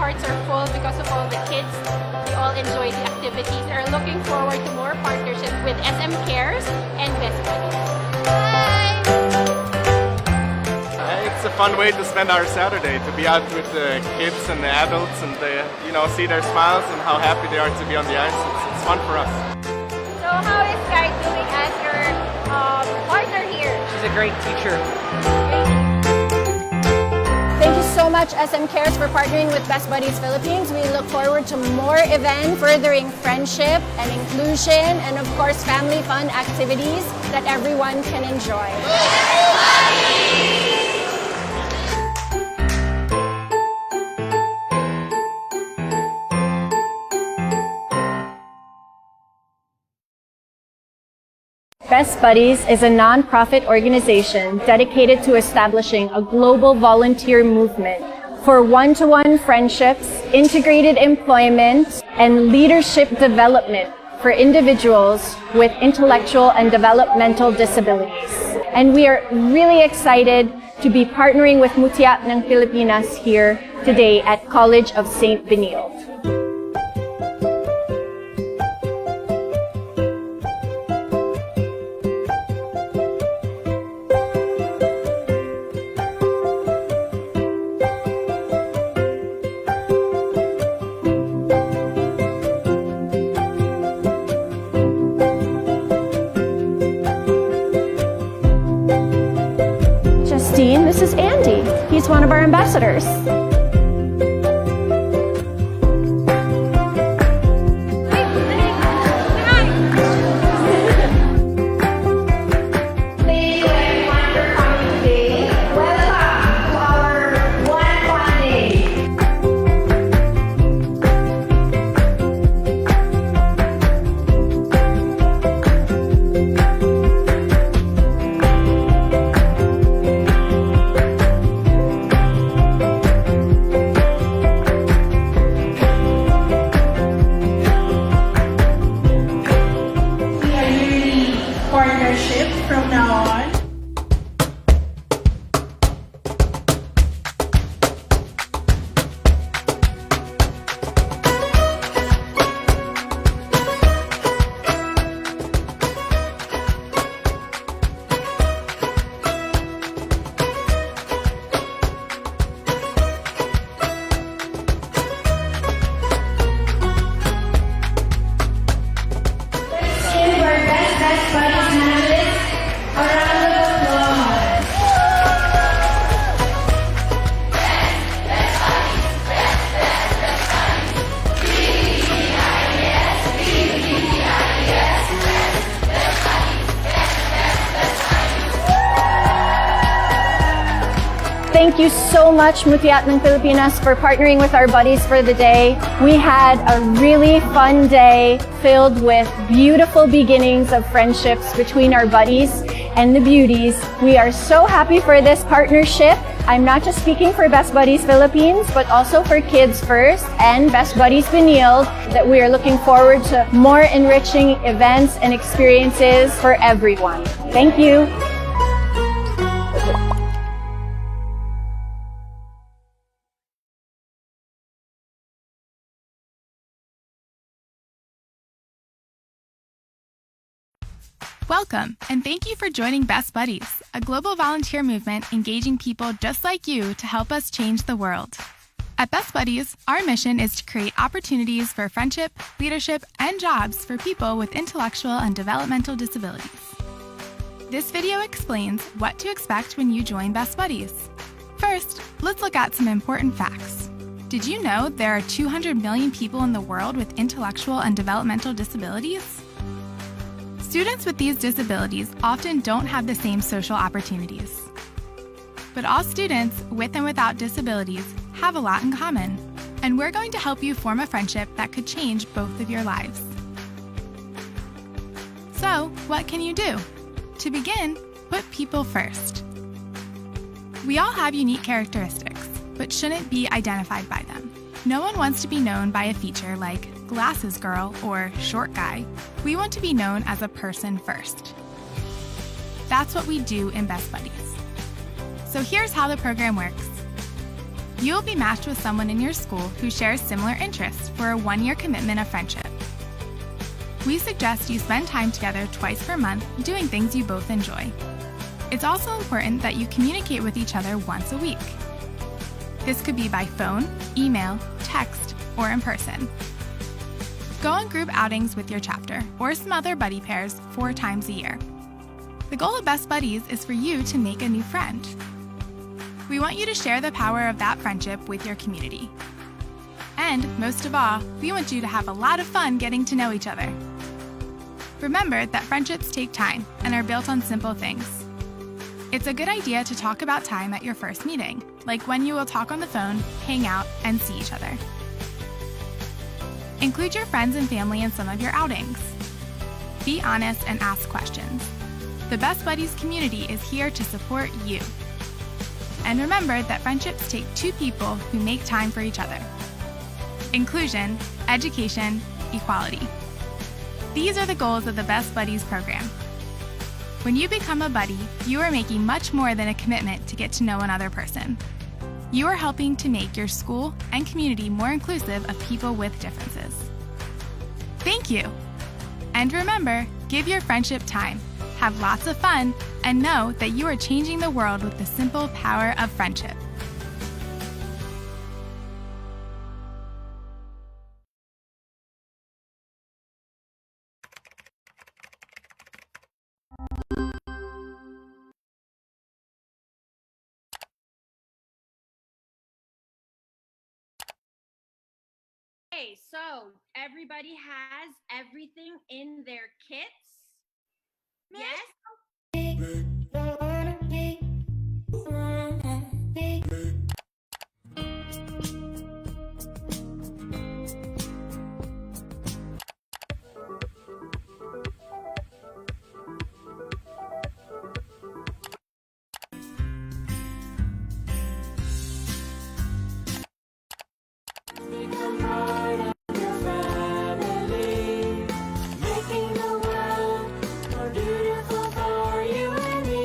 hearts are full because of all the kids. They all enjoy the activities. They're looking forward to more partnership with SM Cares and Best Buddies. Bye! It's a fun way to spend our Saturday, to be out with the kids and the adults and see their smiles and how happy they are to be on the ice. It's fun for us. So how is Sky doing as your partner here? She's a great teacher. Thank you so much, SM Cares, for partnering with Best Buddies Philippines. We look forward to more events furthering friendship and inclusion and, of course, family fun activities that everyone can enjoy. Best Buddies is a non-profit organization dedicated to establishing a global volunteer movement for one-to-one friendships, integrated employment, and leadership development for individuals with intellectual and developmental disabilities. And we are really excited to be partnering with Mutiat ng Pilipinas here today at College of St. Benilde. This is Andy. He's one of our ambassadors. Partnership from now on. Thank you so much, Mutiat ng Pilipinas, for partnering with our buddies for the day. We had a really fun day filled with beautiful beginnings of friendships between our buddies and the beauties. We are so happy for this partnership. I'm not just speaking for Best Buddies Philippines, but also for Kids First and Best Buddies Benilde, that we are looking forward to more enriching events and experiences for everyone. Thank you. Welcome, and thank you for joining Best Buddies, a global volunteer movement engaging people just like you to help us change the world. At Best Buddies, our mission is to create opportunities for friendship, leadership, and jobs for people with intellectual and developmental disabilities. This video explains what to expect when you join Best Buddies. First, let's look at some important facts. Did you know there are 200 million people in the world with intellectual and developmental disabilities? Students with these disabilities often don't have the same social opportunities. But all students, with and without disabilities, have a lot in common, and we're going to help you form a friendship that could change both of your lives. So, what can you do? To begin, put people first. We all have unique characteristics, but shouldn't be identified by them. No one wants to be known by a feature like glasses girl or short guy. We want to be known as a person first. That's what we do in Best Buddies. So here's how the program works. You will be matched with someone in your school who shares similar interests for a 1-year commitment of friendship. We suggest you spend time together twice per month doing things you both enjoy. It's also important that you communicate with each other once a week. This could be by phone, email, text, or in person. Go on group outings with your chapter or some other buddy pairs 4 times a year. The goal of Best Buddies is for you to make a new friend. We want you to share the power of that friendship with your community. And most of all, we want you to have a lot of fun getting to know each other. Remember that friendships take time and are built on simple things. It's a good idea to talk about time at your first meeting, like when you will talk on the phone, hang out, and see each other. Include your friends and family in some of your outings. Be honest and ask questions. The Best Buddies community is here to support you. And remember that friendships take 2 people who make time for each other. Inclusion, education, equality. These are the goals of the Best Buddies program. When you become a buddy, you are making much more than a commitment to get to know another person. You are helping to make your school and community more inclusive of people with differences. Thank you! And remember, give your friendship time, have lots of fun, and know that you are changing the world with the simple power of friendship. Okay, so everybody has everything in their kits? Yes? Making the world more beautiful for you and me.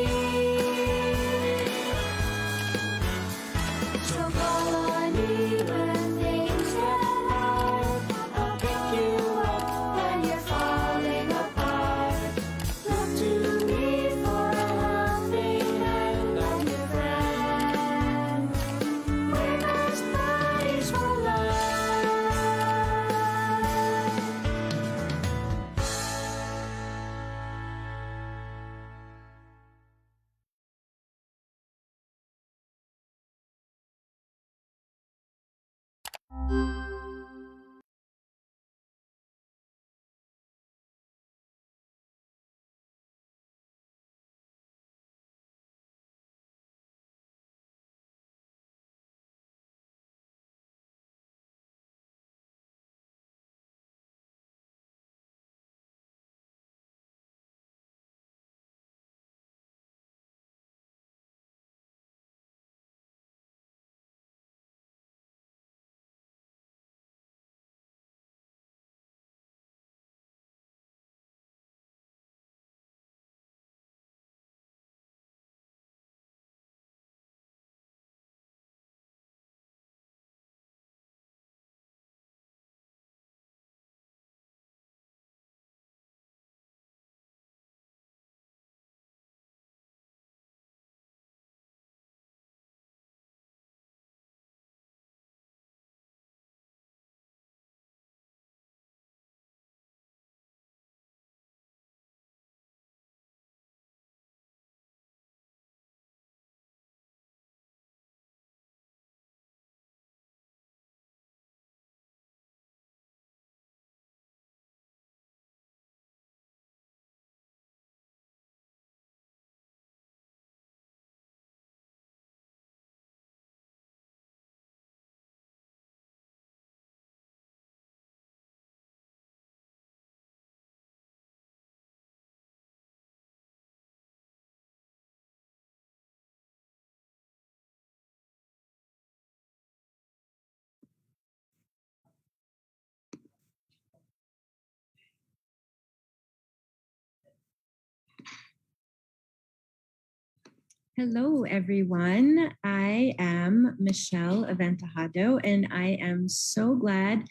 Hello, everyone. I am Michelle Aventajado, and I am so glad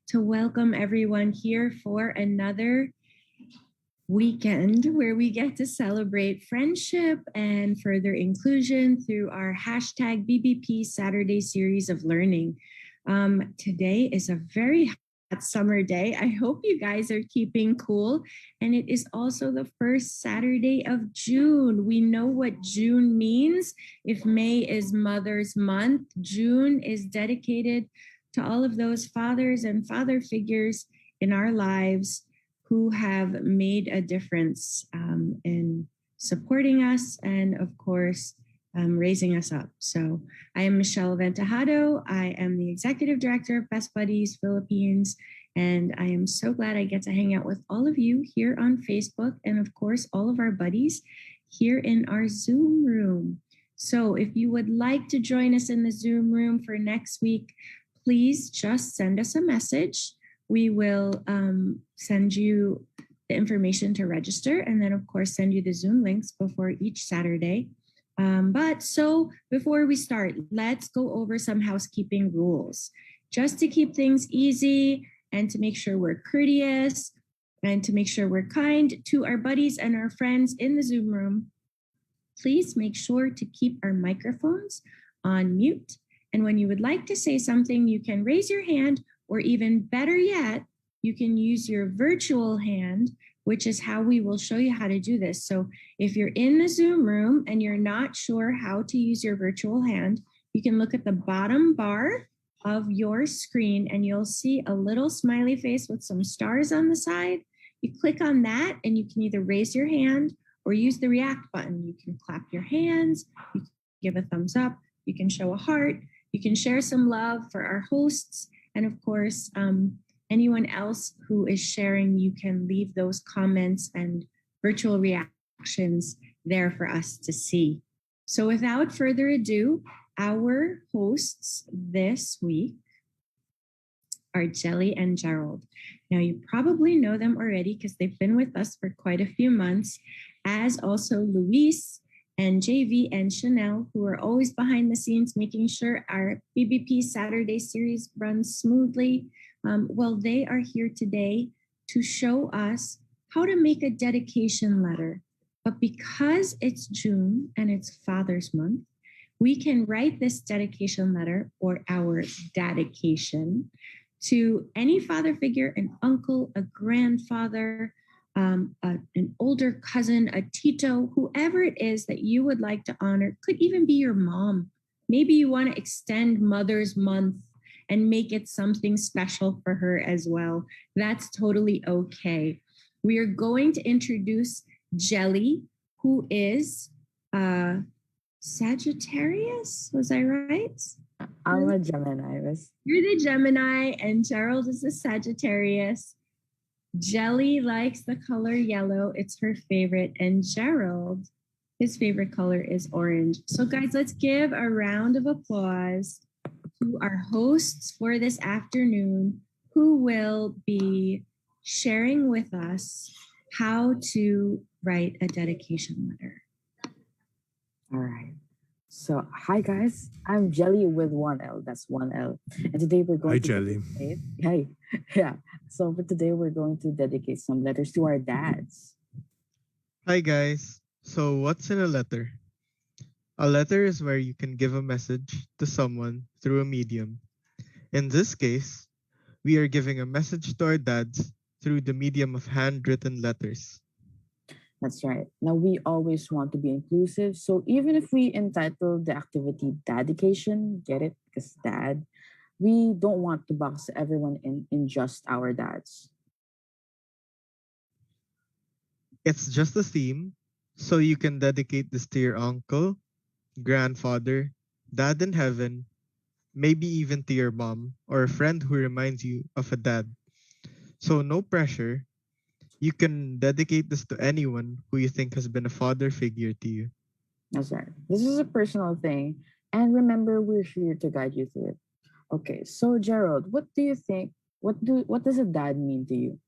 to welcome everyone here for another weekend where we get to celebrate friendship and further inclusion through our hashtag BBP Saturday series of learning. Today is a very hot summer day. I hope you guys are keeping cool. And it is also the first Saturday of June. We know what June means. If May is Mother's Month, June is dedicated to all of those fathers and father figures in our lives who have made a difference in supporting us and, of course, raising us up. So I am Michelle Ventajado. I am the Executive Director of Best Buddies Philippines, and I am so glad I get to hang out with all of you here on Facebook and, of course, all of our buddies here in our Zoom room. So if you would like to join us in the Zoom room for next week, please just send us a message. We will send you the information to register and then, of course, send you the Zoom links before each Saturday. So before we start, let's go over some housekeeping rules. Just to keep things easy and to make sure we're courteous and to make sure we're kind to our buddies and our friends in the Zoom room, please make sure to keep our microphones on mute. And when you would like to say something, you can raise your hand, or even better yet, you can use your virtual hand, which is how we will show you how to do this. So if you're in the Zoom room and you're not sure how to use your virtual hand, you can look at the bottom bar of your screen and you'll see a little smiley face with some stars on the side. You click on that and you can either raise your hand or use the react button. You can clap your hands, you can give a thumbs up, you can show a heart, you can share some love for our hosts. And of course, anyone else who is sharing, you can leave those comments and virtual reactions there for us to see. So without further ado, our hosts this week are Jelly and Gerald. Now, you probably know them already because they've been with us for quite a few months, as also Luis and JV and Chanel, who are always behind the scenes making sure our BBP Saturday series runs smoothly. They are here today to show us how to make a dedication letter. But because it's June and it's Father's Month, we can write this dedication letter, or our DADICATION, to any father figure, an uncle, a grandfather, an older cousin, a tito, whoever it is that you would like to honor. Could even be your mom. Maybe you want to extend Mother's Month and make it something special for her as well. That's totally okay. We are going to introduce Jelly, who is Sagittarius. Was I right? I'm a Gemini. You're the Gemini, and Gerald is the Sagittarius. Jelly likes the color yellow. It's her favorite. And Gerald, his favorite color is orange. So guys, let's give a round of applause to our hosts for this afternoon, who will be sharing with us how to write a dedication letter. All right. So, hi guys. I'm Jelly with one L. That's one L. And today we're going Hi, to Jelly. dedicate. Hey, yeah. So for today we're going to dedicate some letters to our dads. Hi guys. So what's in a letter? A letter is where you can give a message to someone through a medium. In this case, we are giving a message to our dads through the medium of handwritten letters. That's right. Now we always want to be inclusive. So even if we entitle the activity Dedication, get it? Because dad, we don't want to box everyone in just our dads. It's just a theme, so you can dedicate this to your uncle, grandfather, dad in heaven, maybe even to your mom or a friend who reminds you of a dad. So no pressure. You can dedicate this to anyone who you think has been a father figure to you. That's right. This is a personal thing. And remember, we're here to guide you through it. Okay, so Gerald, what do you think? What does a dad mean to you?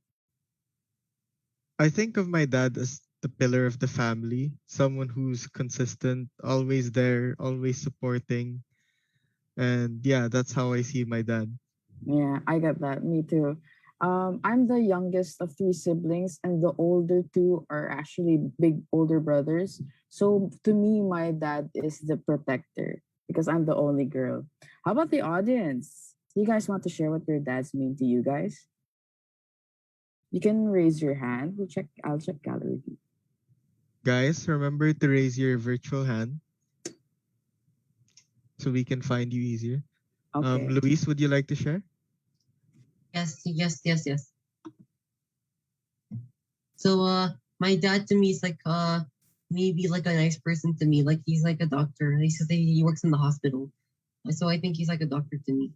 I think of my dad as the pillar of the family, someone who's consistent, always there, always supporting. And yeah, that's how I see my dad. Yeah, I get that. Me too. I'm the youngest of three siblings, and the older two are actually big older brothers. So to me, my dad is the protector because I'm the only girl. How about the audience? You guys want to share what your dads mean to you guys? You can raise your hand. I'll check gallery view. Guys, remember to raise your virtual hand so we can find you easier. Okay. Luis, would you like to share? Yes. So my dad to me is like maybe like a nice person to me. Like he's like a doctor. He says he works in the hospital. So I think he's like a doctor to me.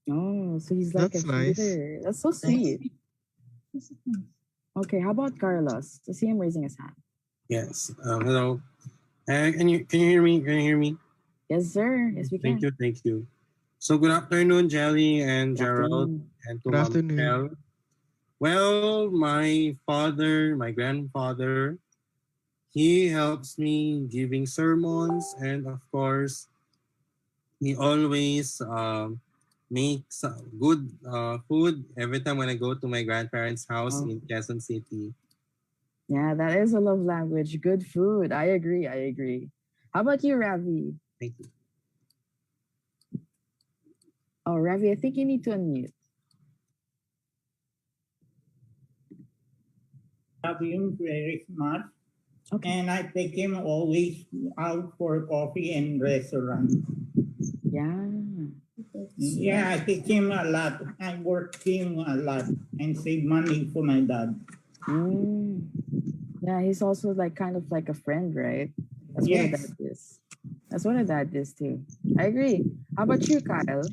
Oh, so he's like That's a nice. healer. That's so sweet. Okay, how about Carlos? I see him raising his hand. Yes. Hello. Can you hear me? Can you hear me? Yes, sir. Yes, we can. Thank you. So good afternoon, Jelly and Good Gerald, afternoon. and to Good Mom afternoon. Michelle. Well, my father, my grandfather, he helps me giving sermons, and of course, he always makes good food every time when I go to my grandparents' house Oh. in Quezon City. Yeah, that is a love language. Good food. I agree. How about you, Ravi? Thank you. Oh, Ravi, I think you need to unmute. Love him very much. Okay. And I take him always out for coffee and restaurant. Yeah. Yeah, I take him a lot. I work him a lot and save money for my dad. Mm. Yeah, he's also like kind of like a friend, right? That's what a Yes. dad is. That's what a dad is too. I agree. How about you, Kyle?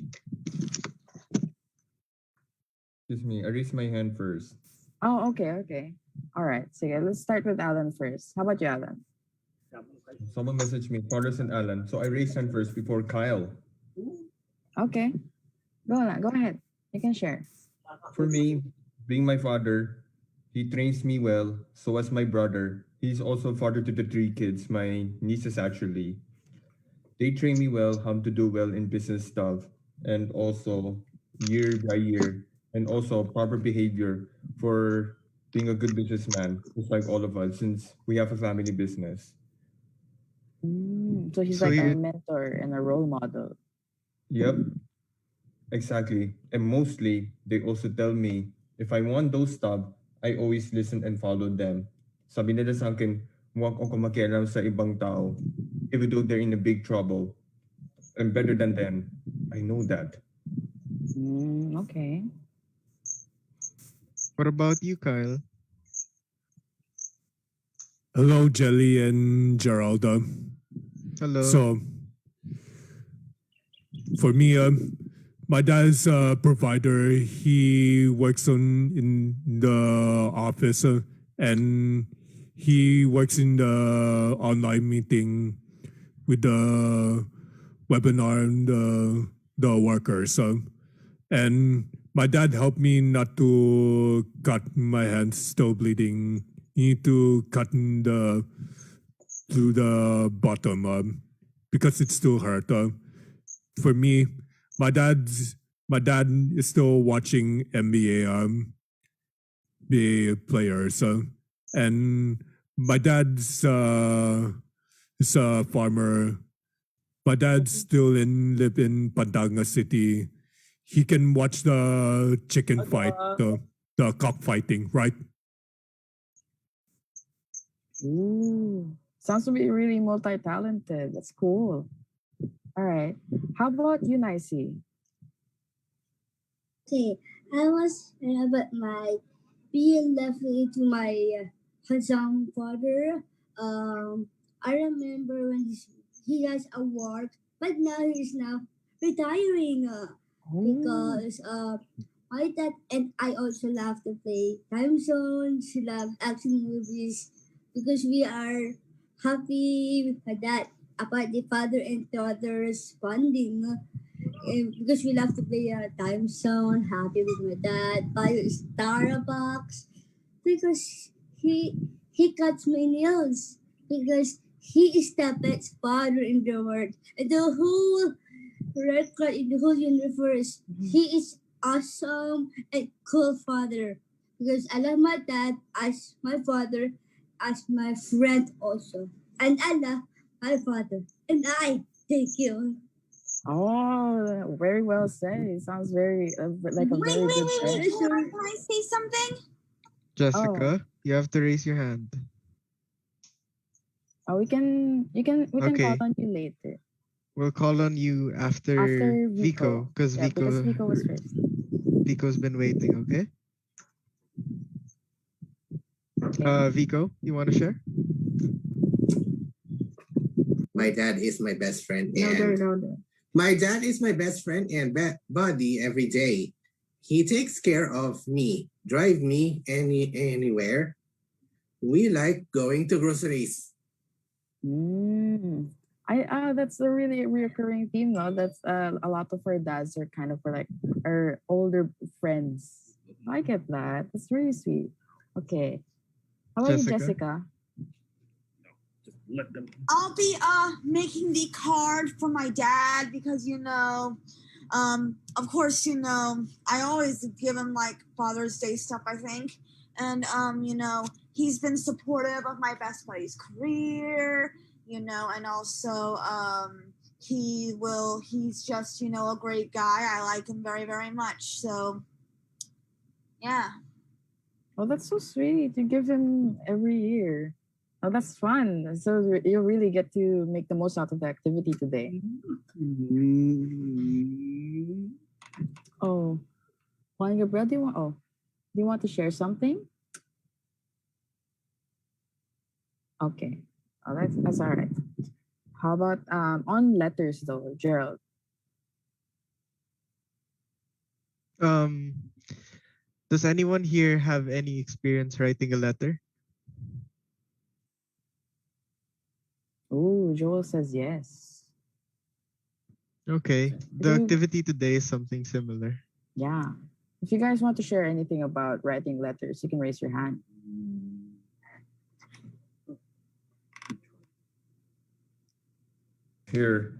Excuse me, I raised my hand first. Oh, okay. All right. So yeah, let's start with Alan first. How about you, Alan? Someone messaged me, Carlos and Alan. So I raised hand first before Kyle. Okay. Go ahead. You can share. For me, being my father, he trains me well. So as my brother, he's also father to the three kids, my nieces actually. They train me well how to do well in business stuff and also year by year and also proper behavior for being a good businessman, just like all of us, since we have a family business. So he's So like our you mentor and a role model. Yep, exactly. And mostly, they also tell me if I want those stuff, I always listen and follow them. Sabi nila sa akin, huwag ako makialam sa ibang tao, even though they're in a big trouble. I'm better than them. I know that. Okay. what about you, Kyle? Hello, Jelly and Geralda. Hello. So, for me, my dad's a provider. He works in the office and he works in the online meeting with the webinar and the workers. And my dad helped me not to cut my hands still bleeding. You need to cut to the bottom because it still hurt. For me, my dad is still watching NBA the players, and my dad's is a farmer. My dad's still live in Pandanga City. He can watch the chicken fight, the cock fighting, right? Ooh, sounds to be really multi-talented. That's cool. All right. How about you, Nicey? Okay, I was about my being lovely to my handsome father. I remember when he has a work, but now he's now retiring because my dad and I also love to play time zones, love action movies because we are happy with that about the father and daughter's bonding. Because we love to play time zone, happy with my dad, buy Starbucks because he he cuts my nails because he is the best father in the world. And the whole record in the whole universe. He is awesome and cool father. Because I love my dad as my father, as my friend also. And I love my father. And I thank you. Oh, very well said. It sounds very like a very good friend. Can I say something? Jessica, you have to raise your hand. Oh, we can call Okay. on you later. We'll call on you after After Vico, because Yeah, because Vico was first. Vico's been waiting, okay? Vico, you want to share? My dad is my best friend. No. My dad is my best friend and buddy every day. He takes care of me, drive me anywhere. We like going to groceries. That's a really reoccurring theme, no? That's a lot of our dads are kind of like our older friends. I get that. That's really sweet. Okay. How about you, Jessica? I'll be making the card for my dad because of course I always give him like Father's Day stuff, I think, and he's been supportive of my best buddy's career, and also he's just a great guy. I like him very, very much. So yeah. Oh, that's so sweet. You give him every year. Oh, that's fun. So you really get to make the most out of the activity today. Oh, Juan Gabriel, do you want to share something? Okay. Oh, that's all right. How about on letters though, Gerald? Does anyone here have any experience writing a letter? Oh, Joel says yes. Okay. The activity today is something similar. Yeah. If you guys want to share anything about writing letters, you can raise your hand. Here.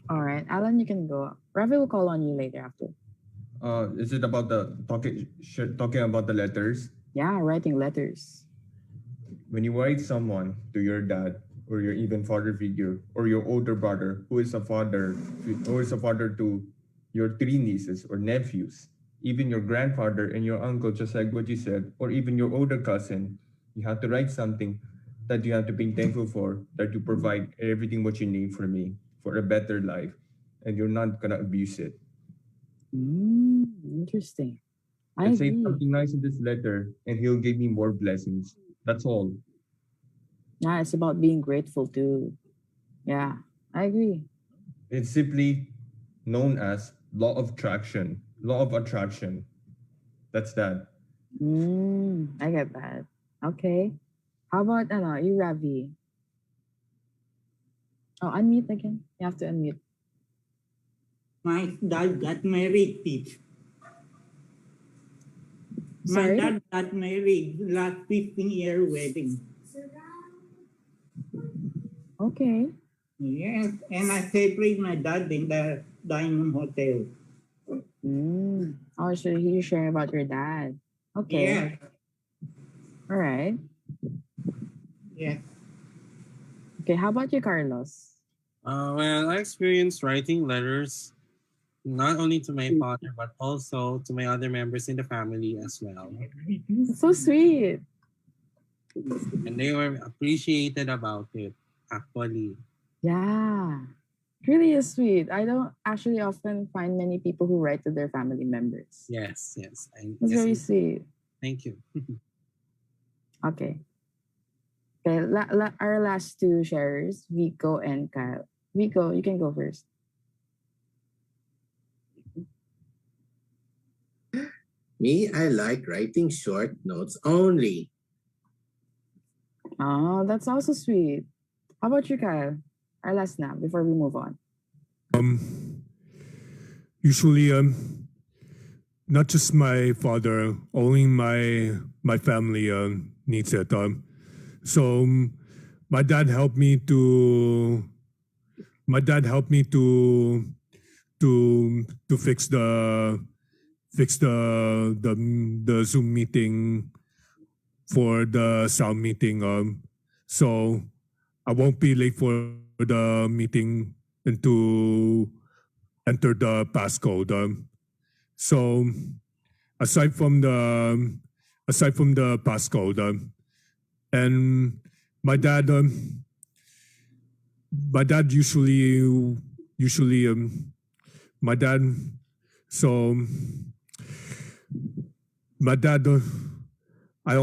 All right, Alan, you can go. Ravi will call on you later after. Is it about the talking about the letters? Yeah, writing letters. When you write someone to your dad or your even father figure or your older brother who is a father to your 3 nieces or nephews, even your grandfather and your uncle, just like what you said, or even your older cousin, you have to write something that you have to be thankful for, that you provide everything what you need for me for a better life, and you're not gonna abuse it. Interesting. I Say agree. something nice in this letter, and he'll give me more blessings. That's all. Yeah, it's about being grateful too. Yeah, I agree. It's simply known as law of attraction. Law of attraction. That's that. I get that. Okay. How about you, Ravi? Oh, unmute again. You have to unmute. My dad got married, Teach. My Sorry? dad got married last 15-year wedding. Okay. Yes, and I celebrate my dad in the Diamond Hotel. Oh, so you're sharing about your dad. Okay. Yeah. All right. Yeah. Okay, how about you, Carlos? Well, I experienced writing letters not only to my father, but also to my other members in the family as well. So sweet. And they were appreciated about it, actually. Yeah. It really is sweet. I don't actually often find many people who write to their family members. Yes. It's very sweet. Thank you. Okay. Okay, our last 2 sharers, Vico and Kyle. Vico, you can go first. Me, I like writing short notes only. Oh, that's also sweet. How about you, Kyle? Our last now, before we move on. Usually, not just my father, only my family needs it. So my dad helped me to to fix the Zoom meeting for the sound meeting. So I won't be late for the meeting and to enter the passcode. So aside from the passcode, and my dad usually my dad so my dad I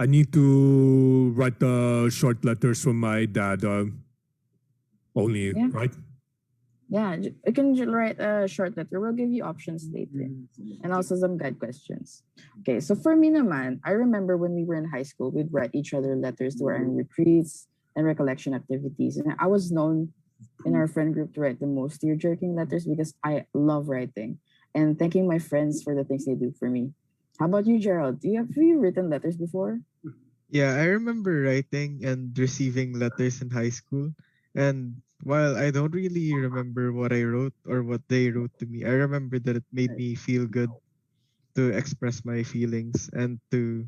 need to write the short letters from my dad only, Yeah. right? Yeah, you can write a short letter. We'll give you options later. And also some guide questions. Okay, so for me naman, I remember when we were in high school, we'd write each other letters to our retreats and recollection activities. And I was known in our friend group to write the most tear-jerking letters because I love writing and thanking my friends for the things they do for me. How about you, Gerald? Have you written letters before? Yeah, I remember writing and receiving letters in high school. And while I don't really remember what I wrote or what they wrote to me, I remember that it made me feel good to express my feelings and to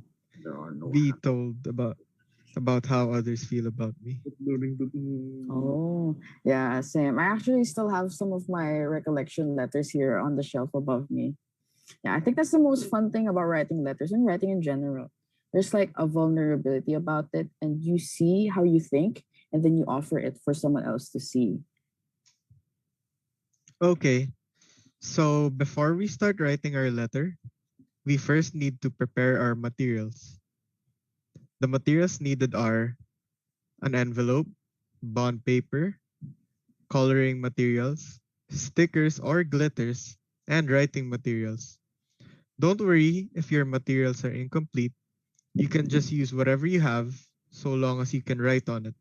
be told about how others feel about me. Oh, yeah, same. I actually still have some of my recollection letters here on the shelf above me. Yeah, I think that's the most fun thing about writing letters and writing in general. There's like a vulnerability about it, and you see how you think, and then you offer it for someone else to see. Okay, so before we start writing our letter, we first need to prepare our materials. The materials needed are an envelope, bond paper, coloring materials, stickers or glitters, and writing materials. Don't worry if your materials are incomplete. You can just use whatever you have so long as you can write on it.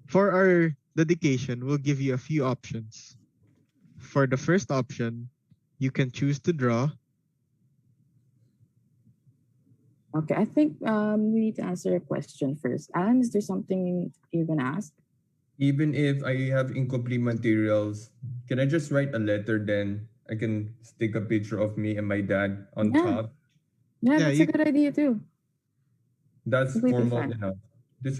For our dedication, we'll give you a few options. For the first option, you can choose to draw. Okay, I think we need to answer a question first. Alan, is there something you're gonna ask? Even if I have incomplete materials, can I just write a letter then? I can stick a picture of me and my dad on Yeah. top. Yeah, that's a good idea too. That's Completely formal fine. enough. This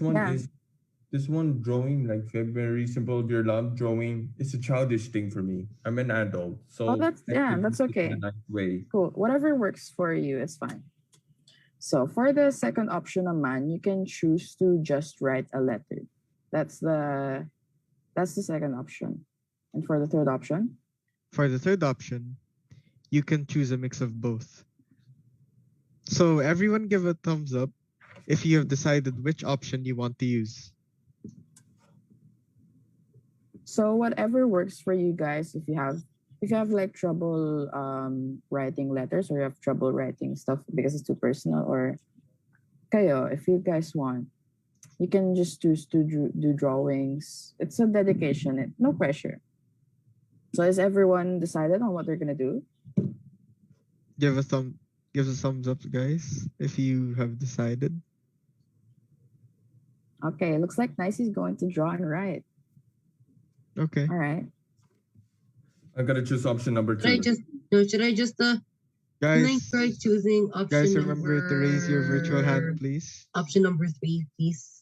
one drawing, like a very simple dear love drawing, is a childish thing for me. I'm an adult, so Oh, that's I can that's use it in okay. a nice way. Cool. Whatever works for you, it's fine. So for the second option, man, you can choose to just write a letter. That's the second option. And for the third option? For the third option, you can choose a mix of both. So everyone give a thumbs up if you have decided which option you want to use. So whatever works for you guys, if you have like trouble writing letters or you have trouble writing stuff because it's too personal, or kayo, if you guys want, you can just choose to do drawings. It's a dedication, no pressure. So is everyone decided on what they're gonna do? Give a thumbs up, guys, if you have decided. Okay, looks like Nicey's going to draw and write. Okay. All right. I gotta choose option number 2. Should I just can I Guys, try choosing option guys, remember to raise your virtual hand, please. Option number 3, please.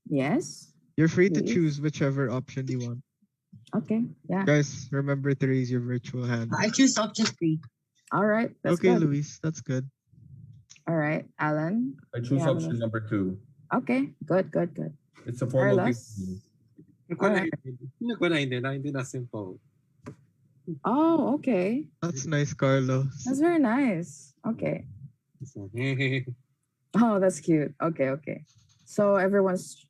Yes. You're free to Please. choose whichever option you want. Okay. Yeah. Guys, remember to raise your virtual hand. I choose option 3. All right. That's okay, good. Luis, that's good. All right, Alan. I choose option number 2. Okay. Good. It's a formal thing. Carlos? Hindi na simple. Oh, okay. That's nice, Carlos. That's very nice. Okay. Oh, that's cute. Okay. So everyone's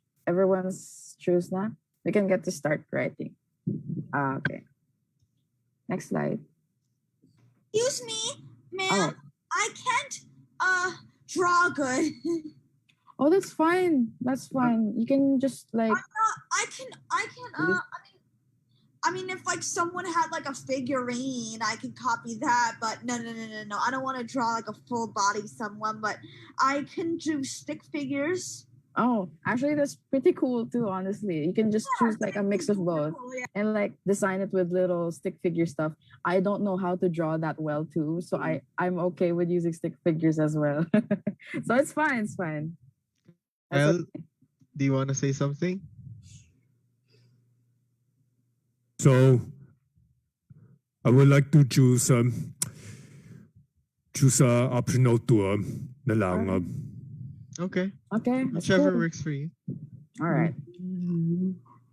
choose na? We can get to start writing. Okay. Next slide. Excuse me, Oh. ma'am. I can't draw good. Oh, that's fine. That's fine. You can just like I can I mean I mean, if like someone had like a figurine, I could copy that. But no. I don't want to draw like a full body someone, but I can do stick figures. Oh, actually, that's pretty cool too, honestly. You can just choose like a mix of both and like design it with little stick figure stuff. I don't know how to draw that well too, so I'm okay with using stick figures as well. So it's fine, it's fine. That's Well, do you want to say something? So I would like to choose optional two na lang. Okay. Okay. That's Whichever cool. works for you. All right.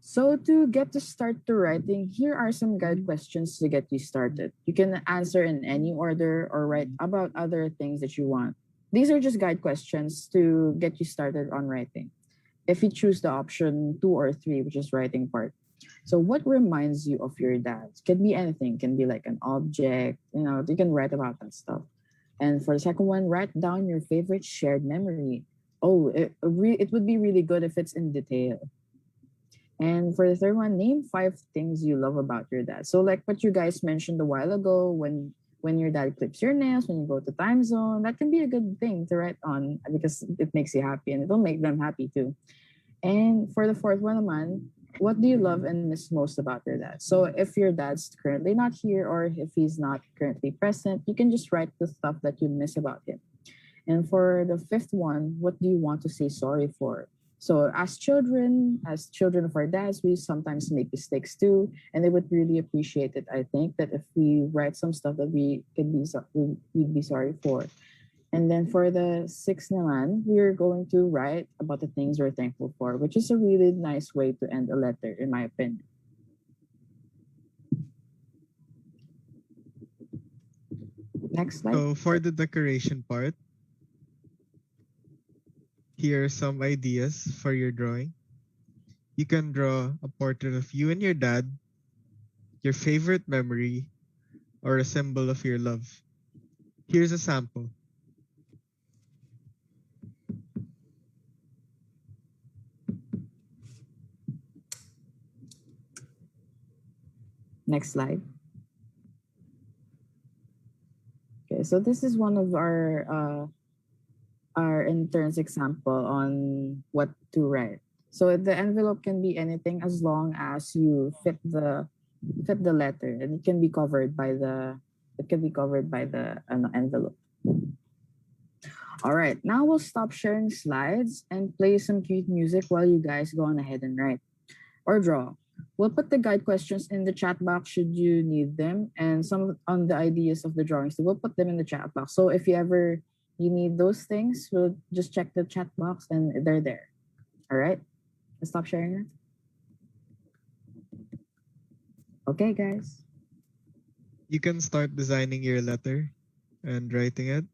So to get to start to writing, here are some guide questions to get you started. You can answer in any order or write about other things that you want. These are just guide questions to get you started on writing. If you choose the option 2 or 3, which is writing part. So what reminds you of your dad? Can be anything, can be like an object, you can write about that stuff. And for the second one, write down your favorite shared memory. Oh, it would be really good if it's in detail. And for the third one, name 5 things you love about your dad. So like what you guys mentioned a while ago, when your dad clips your nails, when you go to time zone, that can be a good thing to write on because it makes you happy and it'll make them happy too. And for the fourth one naman, what do you love and miss most about your dad? So if your dad's currently not here or if he's not currently present, you can just write the stuff that you miss about him. And for the fifth one, what do you want to say sorry for? So as children of our dads, we sometimes make mistakes too, and they would really appreciate it. I think that if we write some stuff that we'd be sorry for. And then for the sixth naman, we're going to write about the things we're thankful for, which is a really nice way to end a letter, in my opinion. Next slide. So for the decoration part, here are some ideas for your drawing. You can draw a portrait of you and your dad, your favorite memory, or a symbol of your love. Here's a sample. Next slide. Okay, so this is one of our intern's example on what to write. So the envelope can be anything as long as you fit the letter, and it can be covered by the envelope. All right, now we'll stop sharing slides and play some cute music while you guys go on ahead and write or draw. We'll put the guide questions in the chat box should you need them, and some on the ideas of the drawings. So we'll put them in the chat box. So if you need those things, we'll just check the chat box and they're there. All right, let's stop sharing it. Okay, guys. You can start designing your letter and writing it.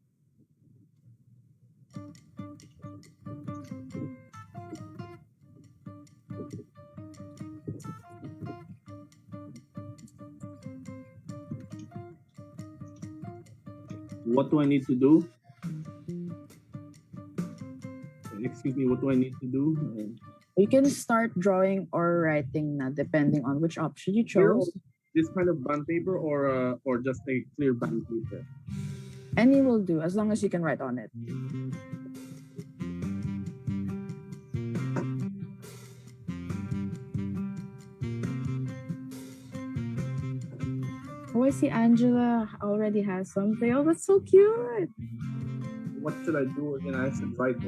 What do I need to do? Excuse me, what do I need to do? You can start drawing or writing na, depending on which option you chose. This kind of bond paper or just a clear bond paper? Any will do, as long as you can write on it. Oh, I see Angela already has something. Oh, that's so cute. What should I do again? I should write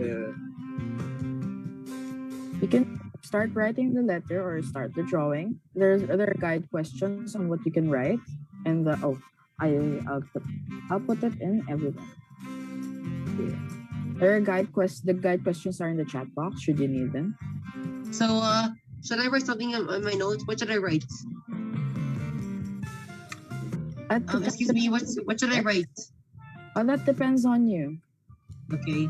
You can start writing the letter or start the drawing. There are guide questions on what you can write, and I'll put it in everyone. The guide questions are in the chat box should you need them. So should I write something on my notes? What should I write? Excuse me, what should I write? That depends on you. Okay.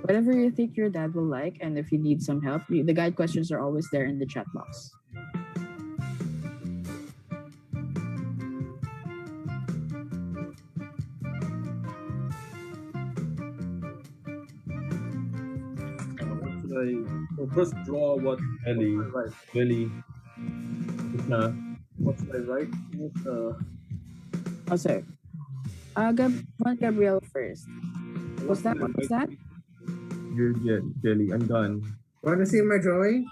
Whatever you think your dad will like, and if you need some help, the guide questions are always there in the chat box. First draw what Ellie. What's my right? Oh, sorry. Want Gabrielle first. What was that? You're Jelly. I'm done. Want to see my drawing?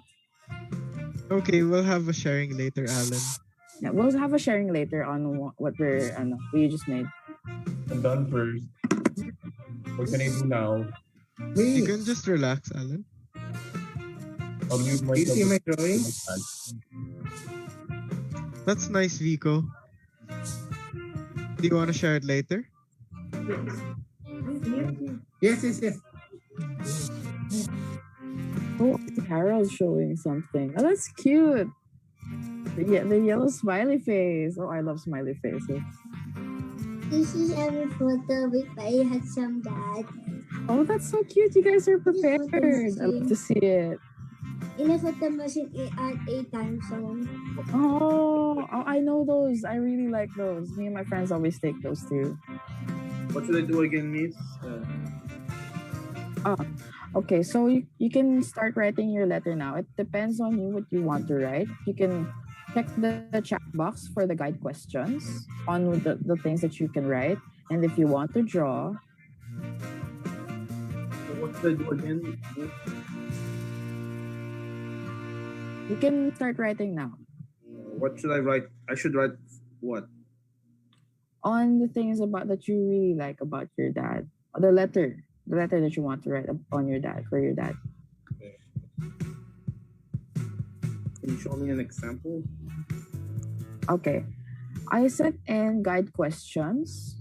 Okay, we'll have a sharing later, Alan. Yeah, we'll have a sharing later on what we just made. I'm done first. What can I do now? You can just relax, Alan. I'll mute Do you myself. see my drawing? That's nice, Vico. Do you want to share it later? Yes. Oh, Harold's showing something. Oh, that's cute. The yellow smiley face. Oh, I love smiley faces. This is every photo with my handsome dad. Oh, that's so cute. You guys are prepared. I love to see it. In a photo machine at 8 time zone. Oh, I know those. I really like those. Me and my friends always take those too. What should I do again, Miss? Okay, so you can start writing your letter now. It depends on you what you want to write. You can check the chat box for the guide questions on the things that you can write. And if you want to draw, What should I do again? you can start writing now What should I write? I should write what? on the things that you really like about your dad. The letter that you want to write on your dad, for your dad. Can you show me an example? Okay. I sent in guide questions.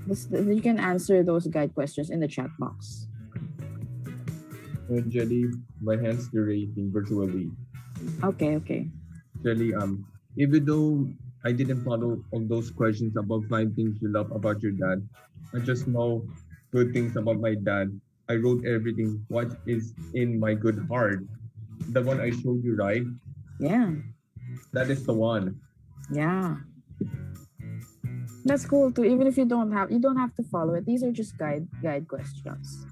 You can answer those guide questions in the chat box. Jelly, my hand's rating virtually. Okay. Jelly, even though I didn't follow all those questions about 5 things you love about your dad, I just know good things about my dad. I wrote everything, what is in my good heart. The one I showed you, right? Yeah. That is the one. Yeah. That's cool too. Even if you don't have to follow it. These are just guide questions.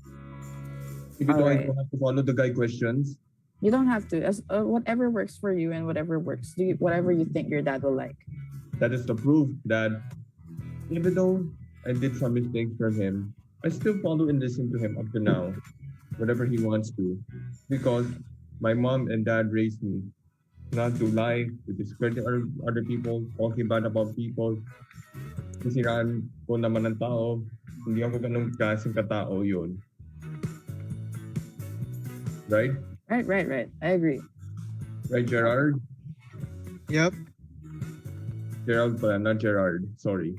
Even though I Alright. don't have to follow the guide questions. You don't have to. As whatever works for you and whatever works. Whatever you think your dad will like. That is the proof that even though I did some mistakes from him, I still follow and listen to him up to now, whatever he wants to, because my mom and dad raised me not to lie, to discredit other people, talking bad about people. Sisiraan ko naman ng tao, hindi ako ganun klaseng katao yun. Right? Right. I agree. Right, Gerard? Yep. Gerald pala, not Gerard. Sorry.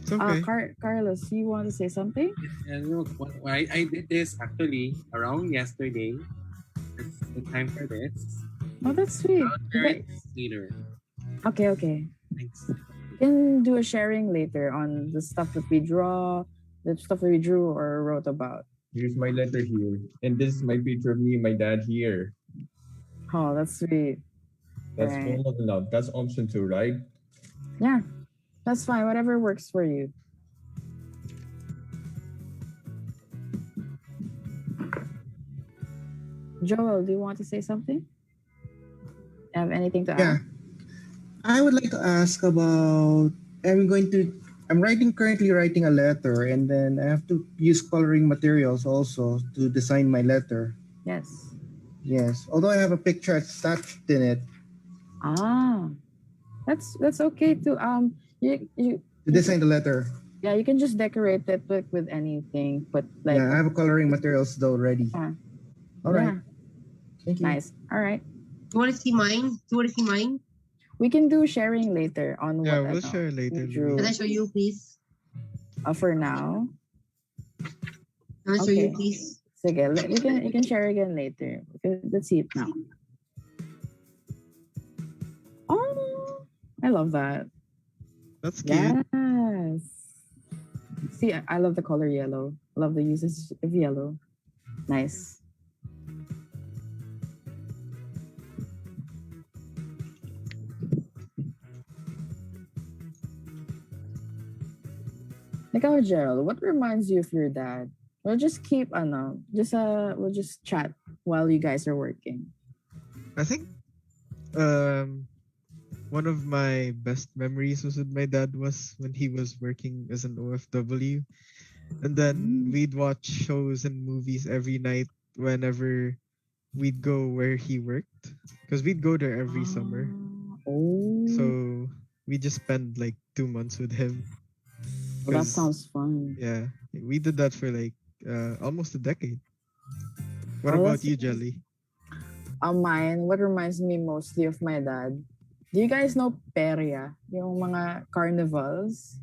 It's okay. Carlos, you want to say something? And look, I did this actually around yesterday. It's the time for this. Oh, that's sweet. I'll share it later. Okay. Thanks. We can do a sharing later on the stuff that we drew or wrote about. Here's my letter here. And this is my picture of me and my dad here. Oh, that's sweet. That's Right. full of love. That's option 2, right? Yeah, that's fine. Whatever works for you. Joel, do you want to say something? Have anything to add? Yeah. I would like to ask about I'm currently writing a letter, and then I have to use coloring materials also to design my letter. Yes. Yes. Although I have a picture attached in it. Ah, that's okay too. You To design the letter. Yeah, you can just decorate it with anything. But like, yeah, I have coloring materials though ready. All right. Thank you. Nice. All right. You want to see mine? We can do sharing later on. Yeah, what we'll share later. Can I show you, please? For now. Can I show you, please? Sige, you can share again later. Okay, let's see it now. Oh, I love that. That's cute. Yes. See, I love the color yellow. I love the uses of yellow. Nice. Ikaw, Gerald, what reminds you of your dad? We'll just keep, we'll just chat while you guys are working. I think one of my best memories was with my dad was when he was working as an OFW. And then we'd watch shows and movies every night whenever we'd go where he worked. Because we'd go there every summer. Oh, So we just spend like 2 months with him. well, that 'Cause, sounds fun. yeah, we did that for like almost a decade. What Oh, about that's you, Jelly? mine. What reminds me mostly of my dad. Do you guys know Peria? Yung mga carnivals?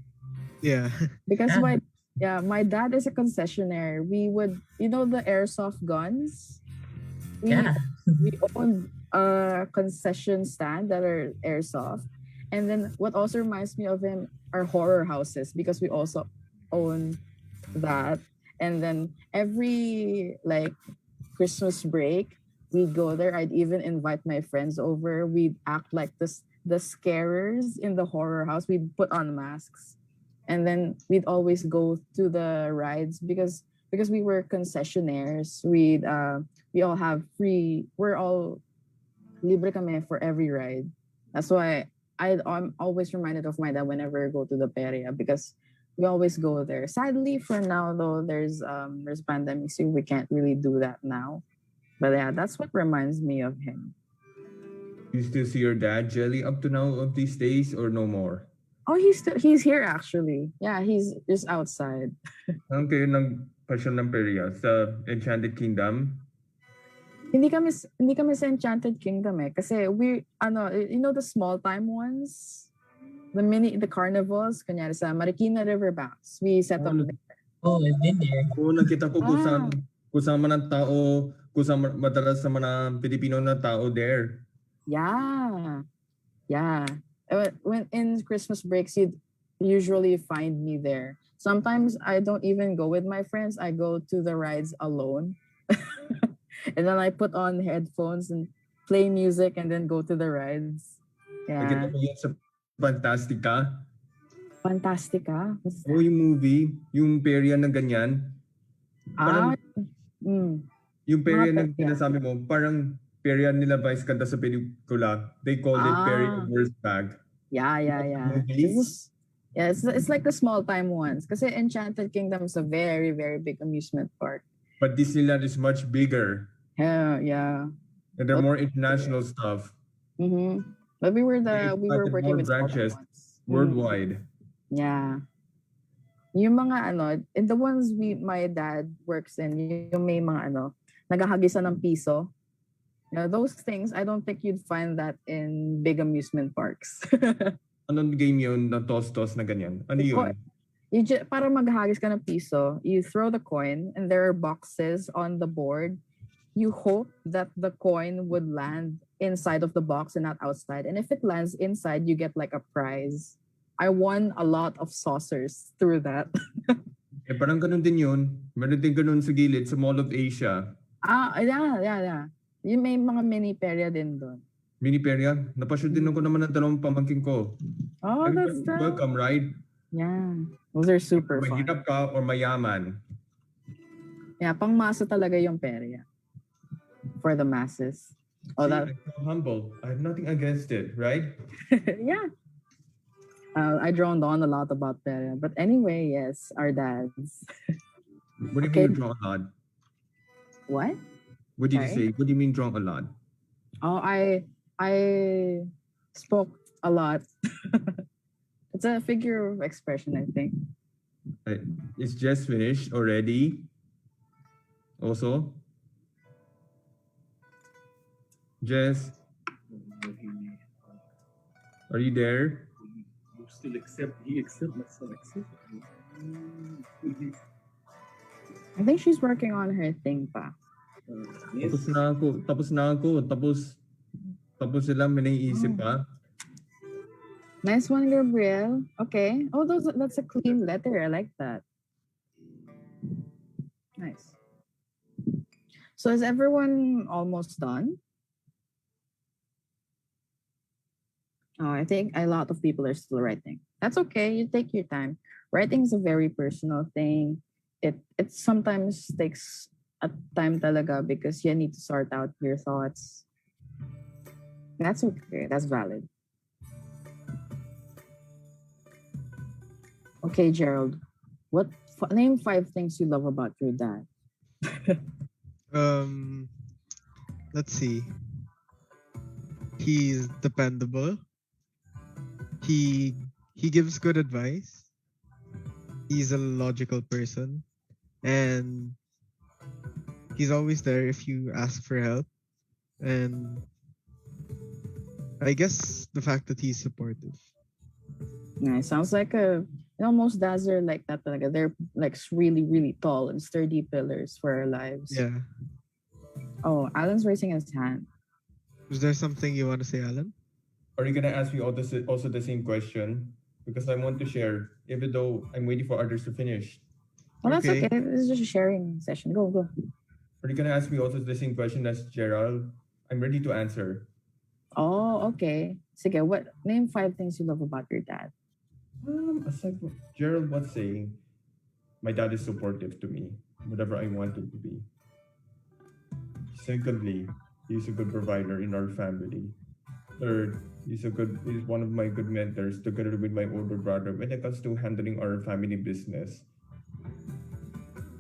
Yeah. Because my dad is a concessionaire. We would, the airsoft guns. We own a concession stand that are airsoft. And then what also reminds me of him are horror houses because we also own that. And then every like Christmas break, we'd go there. I'd even invite my friends over. We'd act like the scarers in the horror house. We'd put on masks. And then we'd always go to the rides because we were concessionaires. We all have free. We're all libre kami for every ride. That's why I'm always reminded of my dad whenever I go to the Peria because we always go there. Sadly, for now though, there's pandemic, so we can't really do that now. But yeah, that's what reminds me of him. You still see your dad, Jelly, up to now of these days or no more? Oh, he's here actually. Yeah, he's just outside. Saan kayo nagpasyal ng Peria? Sa Enchanted Kingdom? Hindi kami sa Enchanted Kingdom kasi the small time ones, the carnivals, kunyari sa Marikina Riverbanks, we set up there. Oh, I've been there. Oo, nakita ko kusama ng tao, kusama madalas sa mga Pilipino na tao there. Yeah. When in Christmas breaks, you'd usually find me there. Sometimes I don't even go with my friends. I go to the rides alone. And then I put on headphones and play music and then go to the rides. Yeah. Nakita mo yun sa Fantastica? Fantastica? Oo, yung movie, yung Peria na ganyan. Parang, yung Peria na sinasabi mo, parang Peria nila Vice Ganda sa pelikula. They called it Peria Bag. Yeah. It's like the small time ones. Kasi Enchanted Kingdom is a very, very big amusement park. But Disneyland is much bigger. Yeah. And there are more international stuff. Mm-hmm. But we were working with branches worldwide. Yeah. Yung mga in the ones my dad works in, yung may mga naghahagisan ng piso. Those things, I don't think you'd find that in big amusement parks. Anong game yun na toss-toss na ganyan? Ano yun? Para maghagis ka ng piso, you throw the coin and there are boxes on the board. You hope that the coin would land inside of the box and not outside. And if it lands inside, you get like a prize. I won a lot of saucers through that. Parang ganun din yun. Meron din ganun sa gilid sa Mall of Asia. Yeah. Yung may mga mini Peria din doon. Mini Peria? Napashoot din ako naman ng dalawang pamangkin ko. Oh, that's welcome, right? Yeah. Those are super fun. Mahirap ka or mayaman. Yeah, pang masa talaga yung Peria. For the masses. Oh, I'm so humble. I have nothing against it, right? Yeah. I droned on a lot about Peria. But anyway, yes, our dads. What do you mean drawn a lot? What? What did you say? What do you mean drawn a lot? Oh, I spoke a lot. It's a figure of expression, I think. It's just finished already. Also, Jess, are you there? You still accept? He accept myself. I think she's working on her thing pa. Tapos na ako. Tapos sila may naiisip pa. Nice one, Gabriel. Okay. Oh, that's a clean letter. I like that. Nice. So is everyone almost done? Oh, I think a lot of people are still writing. That's okay. You take your time. Writing is a very personal thing. It sometimes takes a time talaga because you need to sort out your thoughts. That's okay. That's valid. Okay, Gerald. Name 5 things you love about your dad? Um, let's see. He's dependable. He he gives good advice. He's a logical person, and he's always there if you ask for help. And I guess the fact that he's supportive. Yeah, it sounds like most dads are like that. They're like really, really tall and sturdy pillars for our lives. Yeah. Oh, Alan's raising his hand. Is there something you want to say, Alan? Are you gonna ask me also the same question? Because I want to share, even though I'm waiting for others to finish. Oh, that's okay. This is just a sharing session. Go. Are you gonna ask me also the same question as Gerald? I'm ready to answer. Oh, okay. Sige, name 5 things you love about your dad? Aside from Gerald was saying, my dad is supportive to me, whatever I want him to be. Secondly, he's a good provider in our family. Third, he's one of my good mentors together with my older brother when it comes to handling our family business.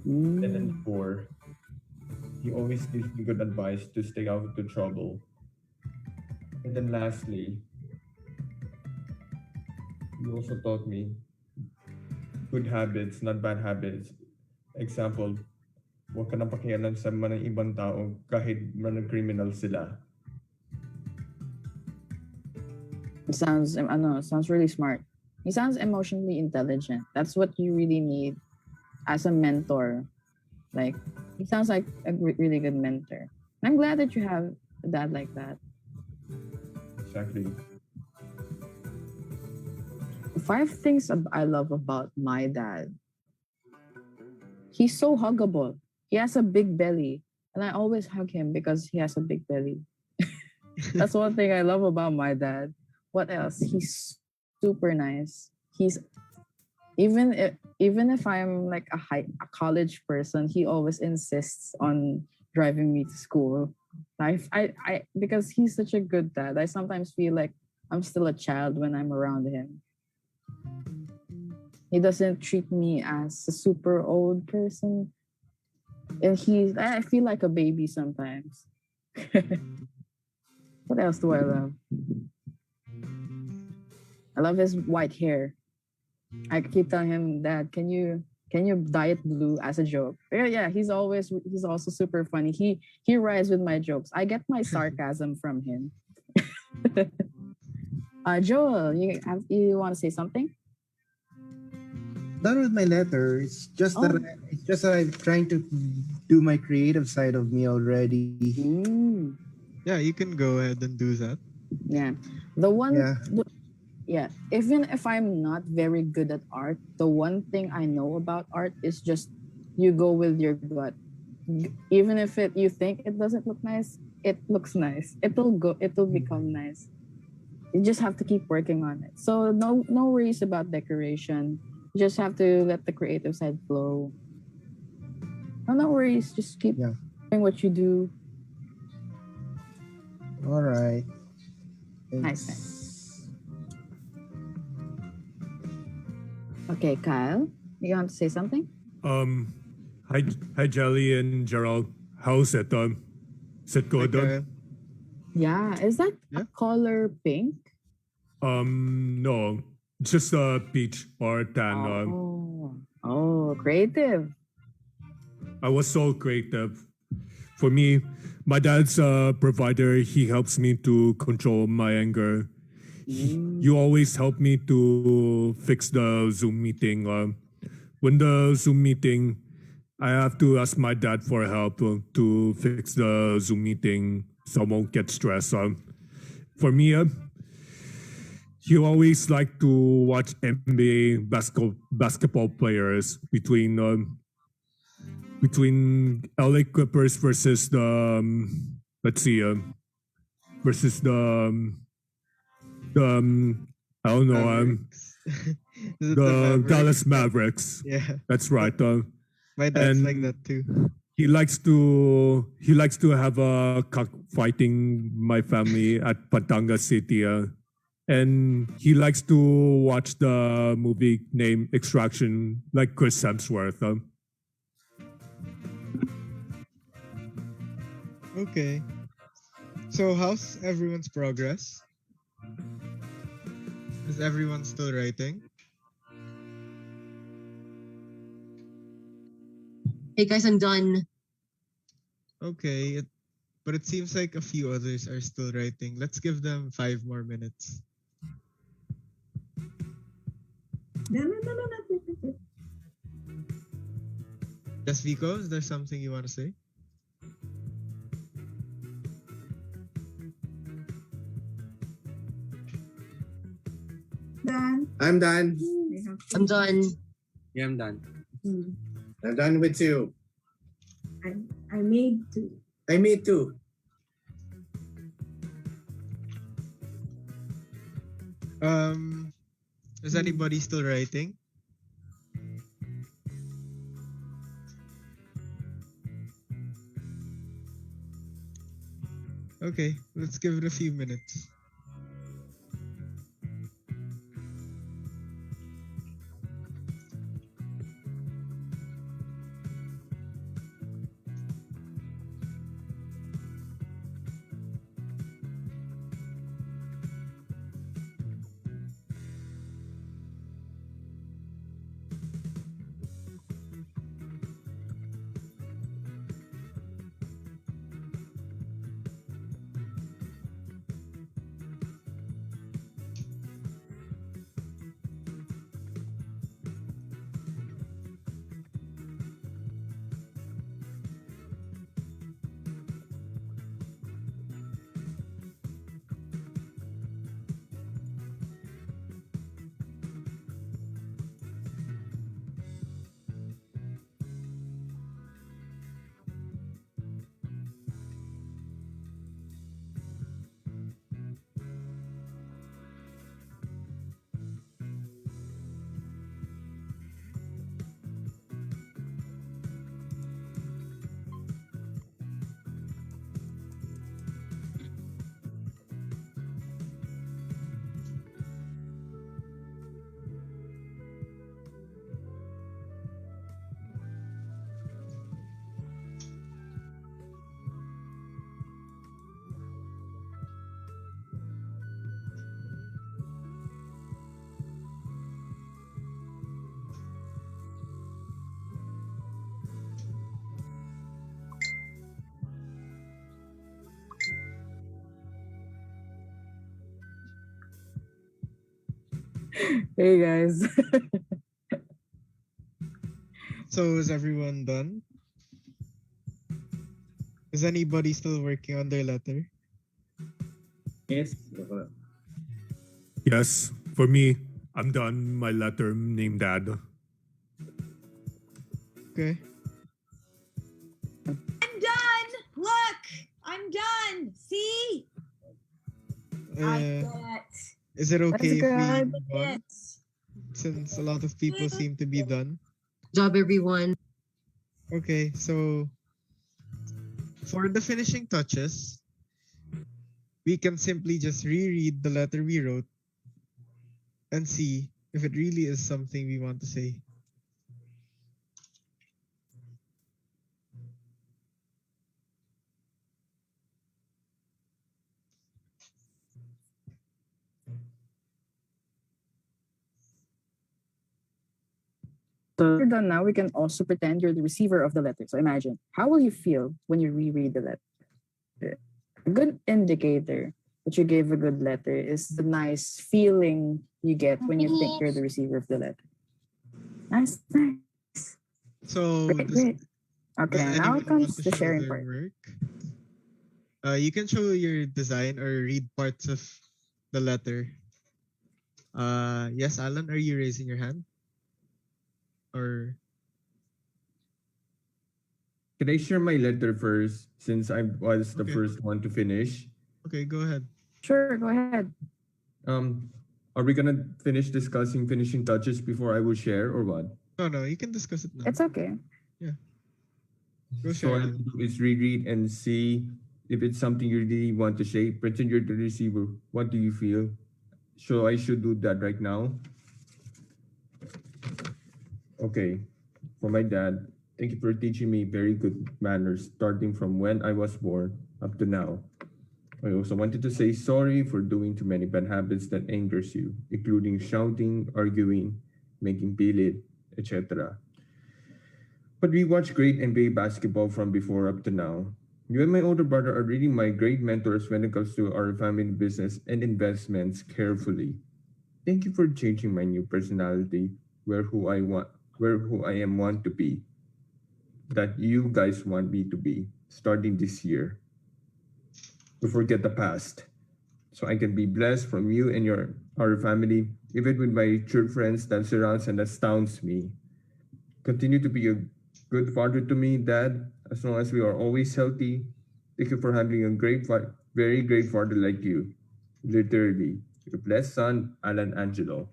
And then 4, he always gives me good advice to stay out of the trouble. And then lastly, he also taught me good habits, not bad habits. Example, huwag ka nang pakialam sa mga ibang tao kahit mga criminal sila. It sounds really smart. He sounds emotionally intelligent. That's what you really need as a mentor. Like, he sounds like a really good mentor. I'm glad that you have a dad like that. Exactly. 5 things I love about my dad. He's so huggable. He has a big belly, and I always hug him because he has a big belly. That's one thing I love about my dad. What else? He's super nice. He's even if I'm like a college person, he always insists on driving me to school. I because he's such a good dad. I sometimes feel like I'm still a child when I'm around him. He doesn't treat me as a super old person. And I feel like a baby sometimes. What else do I love? I love his white hair. I keep telling him, Dad, can you dye it blue as a joke? Yeah, he's also super funny. He rides with my jokes. I get my sarcasm from him. Joel, you want to say something? Done with my letter. It's just that I'm trying to do my creative side of me already. Yeah, you can go ahead and do that. Yeah. Even if I'm not very good at art, the one thing I know about art is just you go with your gut. Even if you think it doesn't look nice, it looks nice. It'll become nice. You just have to keep working on it. So no worries about decoration. You just have to let the creative side flow. No worries. Just keep doing what you do. All right. Nice. Okay, Kyle, you want to say something? Hi Jelly and Gerald. How's it? Is it good? Yeah. Is that a color pink? No, just peach or tan. Oh, creative. I was so creative. For me, my dad's a provider. He helps me to control my anger. You always help me to fix the Zoom meeting. When the Zoom meeting, I have to ask my dad for help to fix the Zoom meeting so I won't get stressed. For me, he always like to watch NBA basketball players between LA Clippers versus the versus the I don't know the Dallas Mavericks. Yeah, that's right. My dad's like that too. He likes to have a cockfighting my family at Pampanga City. And he likes to watch the movie named Extraction, like Chris Hemsworth. Okay. So how's everyone's progress? Is everyone still writing? Hey guys, I'm done. Okay, but it seems like a few others are still writing. Let's give them 5 more minutes. Yes, Vico, is there something you want to say? I'm done. I'm done. Yeah, I'm done. I'm done with you. I made two. I made two. Is anybody still writing? Okay, let's give it a few minutes. Hey guys. So is everyone done? Is anybody still working on their letter? Yes. Yes, for me, I'm done my letter named Dad. Okay. I'm done. Look, I'm done. See? I bet. Is it okay if we good. move on? Since a lot of people seem to be done. Job, everyone. Okay, so for the finishing touches, we can simply just reread the letter we wrote and see if it really is something we want to say. So you're done now, we can also pretend you're the receiver of the letter. So imagine, how will you feel when you reread the letter? A good indicator that you gave a good letter is the nice feeling you get when you think you're the receiver of the letter. Nice, nice. So Great, great. Okay, does now anyone comes want to the show sharing their part. work? You can show your design or read parts of the letter. Yes, Alan, are you raising your hand? Or Can I share my letter first since I was the first one to finish? okay, go ahead. Sure, go ahead. Are we gonna finish discussing finishing touches before I will share or what? No, you can discuss it now. It's okay. Yeah. Go So share. all I have to do is reread and see if it's something you really want to say. Pretend you're the receiver. What do you feel? So I should do that right now. Okay. For my dad, thank you for teaching me very good manners starting from when I was born up to now. I also wanted to say sorry for doing too many bad habits that angers you, including shouting, arguing, making pilit, etc. But we watched great NBA basketball from before up to now. You and my older brother are really my great mentors when it comes to our family business and investments carefully. Thank you for changing my new personality, where who I am want to be, that you guys want me to be, starting this year. To forget the past, so I can be blessed from you and our family, even with my church friends that surrounds and astounds me. Continue to be a good father to me, Dad, as long as we are always healthy. Thank you for having a very great father like you. Literally, your blessed son, Alan Angelo.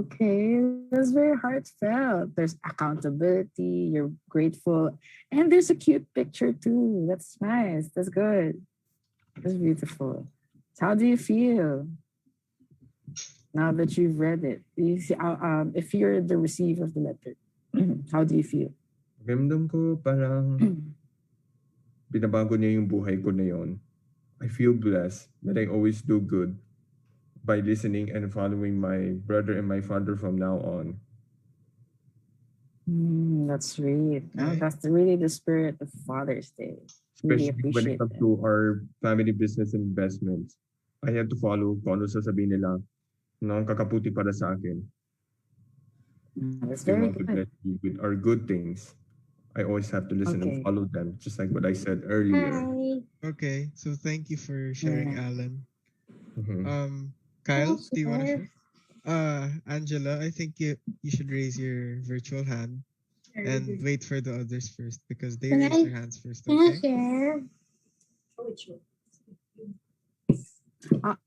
Okay, that's very heartfelt. There's accountability, you're grateful, and there's a cute picture too. That's nice. That's good. That's beautiful. So how do you feel now that you've read it? Do you see, if you're the receiver of the letter, how do you feel? Ramdam ko parang binabago niya yung buhay ko na yon. I feel blessed that I always do good by listening and following my brother and my father from now on. That's sweet. That's really the spirit of Father's Day. Really Especially when it appreciate comes it. to our family business and investments. I have to follow kung ano sasabihin nila ng kakaputi para sa akin. That's They very want to good. bless me with our good things. I always have to listen and Okay. follow them, just like what I said earlier. Okay, so thank you for sharing, Alan. Mhm. Kyle, do you want to share? Angela, I think you should raise your virtual hand and wait for the others first because they Can raised I- their hands first. Can I Okay. share?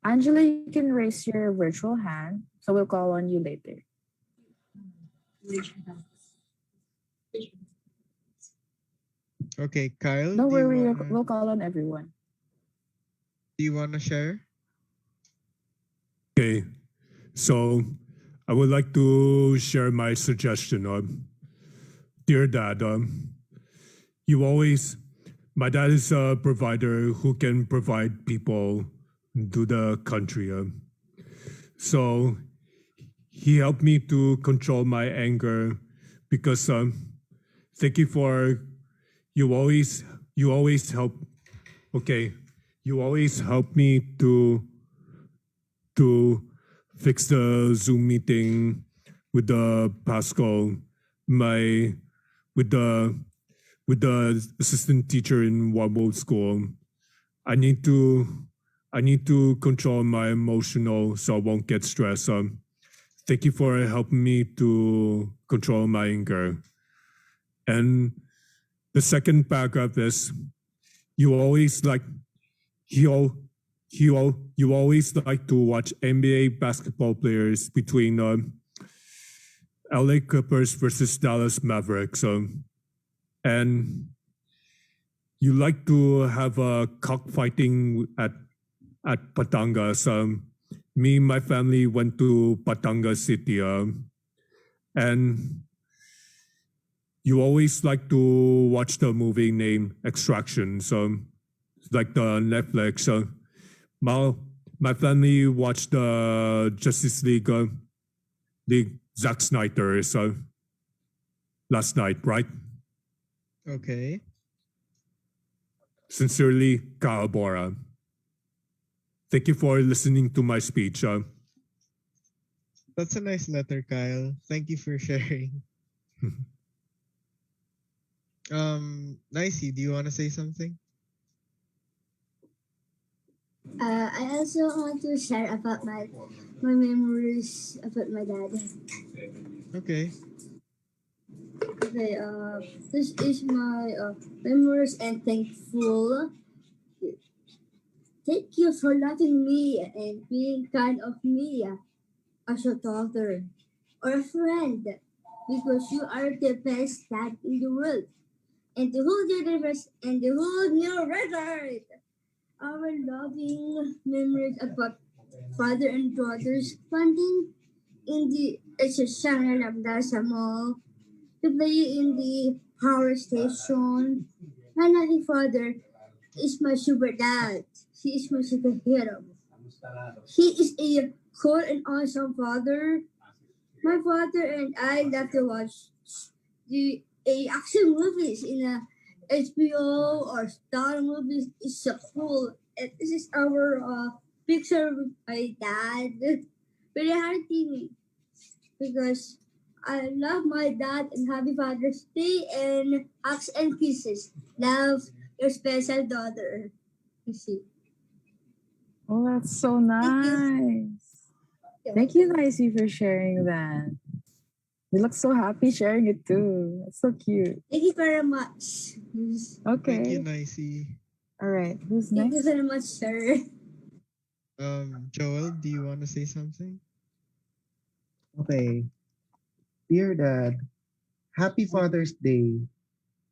Angela, you can raise your virtual hand, so we'll call on you later. Okay, Kyle, Don't do you worry, wanna we'll call on everyone. share? Okay, so I would like to share my suggestion. Dear Dad, my dad is a provider who can provide people to the country. So he helped me to control my anger because thank you for you always help. Okay, you always help me to fix the Zoom meeting with the Pascal, with the assistant teacher in Wabo school. I need to control my emotional so I won't get stressed. Thank you for helping me to control my anger. And the second paragraph is you always like you always like to watch NBA basketball players between LA Clippers versus Dallas Mavericks. And you like to have a cockfighting at Patangas. Me and my family went to Patangas City. And you always like to watch the movie named Extraction. So like the Netflix. My family watched the Justice League, Zack Snyder last night, right? Okay. Sincerely, Kyle Bora. Thank you for listening to my speech. That's a nice letter, Kyle. Thank you for sharing. Nicey, do you want to say something? I also want to share about my memories about my dad. Okay. Okay, this is my memories and thankful. Thank you for loving me and being kind of me as a daughter or a friend because you are the best dad in the world and the whole universe and the whole new record. Our loving memories about father and daughter's bonding in the channel of the mall, to play in the power station. My naughty father is my super dad. He is my superhero. He is a cool and awesome father. My father and I love to watch the action movies in a HBO or Star movies. It's so cool. And this is our picture with my dad. Very hearty because I love my dad and happy Father's Day and hugs and kisses. Love your special daughter. Kissy. Oh, that's so nice. Thank you, Nicey, for sharing that. You look so happy sharing it too. That's so cute. Thank you very much. Thank you, Okay. Nicey. All right. Who's Thank you next? very much, sir. Joel, do you want to say something? Okay. Dear Dad, happy Father's Day.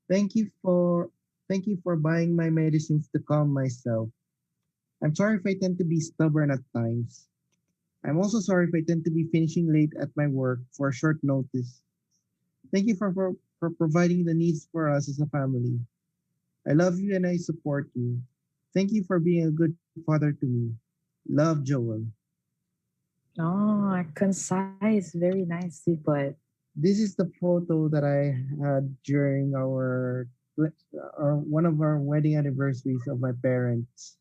Thank you for buying my medicines to calm myself. I'm sorry if I tend to be stubborn at times. I'm also sorry if I tend to be finishing late at my work for short notice. Thank you for providing the needs for us as a family. I love you and I support you. Thank you for being a good father to me. Love, Joel. Oh, concise. Very nicely put. This is the photo that I had during one of our wedding anniversaries of my parents.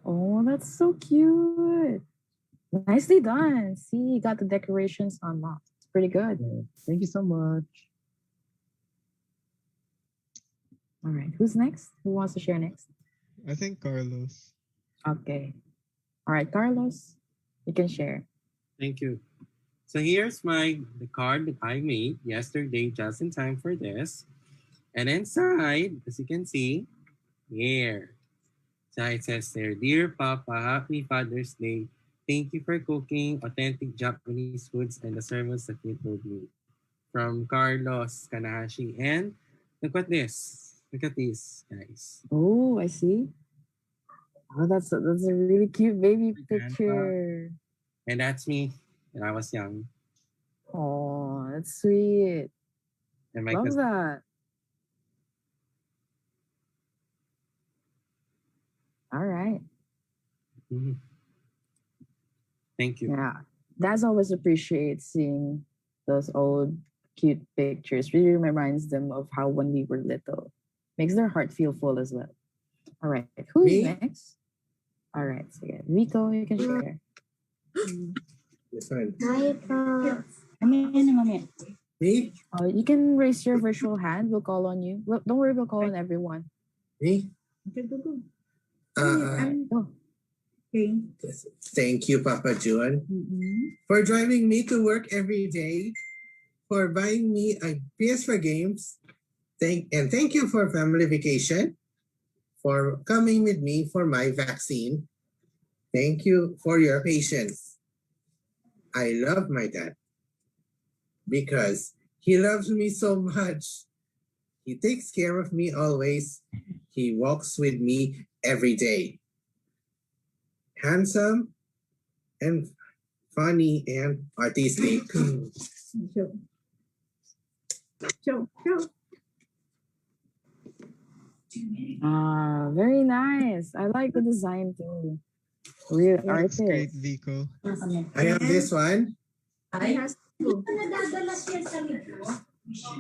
Oh, that's so cute. Nicely done. See, you got the decorations unlocked. It's pretty good. Thank you so much. All right. Who's next? Who wants to share next? I think Carlos. Okay. All right, Carlos, you can share. Thank you. So here's the card that I made yesterday just in time for this. And inside, as you can see, here. So it says there, Dear Papa, Happy Father's Day. Thank you for cooking authentic Japanese foods and the sermons that you told me. From Carlos Kanahashi. And look at this. Look at this, guys. Oh, I see. Oh, that's a really cute baby picture. And that's me when I was young. Oh, that's sweet. And my Love cousin. that. All right. Mm-hmm. Thank you. Yeah, dads always appreciate seeing those old cute pictures. Really reminds them of how when we were little. Makes their heart feel full as well. All right, who's Me? next? All right, so yeah, Rico, you can share. This one. Me? You can raise your virtual hand. We'll call on you. Well, don't worry, we'll call on everyone. Me? Oh. Thank you, Papa Juan, for driving me to work every day, for buying me a PS4 games. Thank you for family vacation, for coming with me for my vaccine. Thank you for your patience. I love my dad because he loves me so much. He takes care of me always. He walks with me every day. Handsome and funny and artistic. Ah, very nice. I like the design too. Real That's artist. great, Vico. I have this one.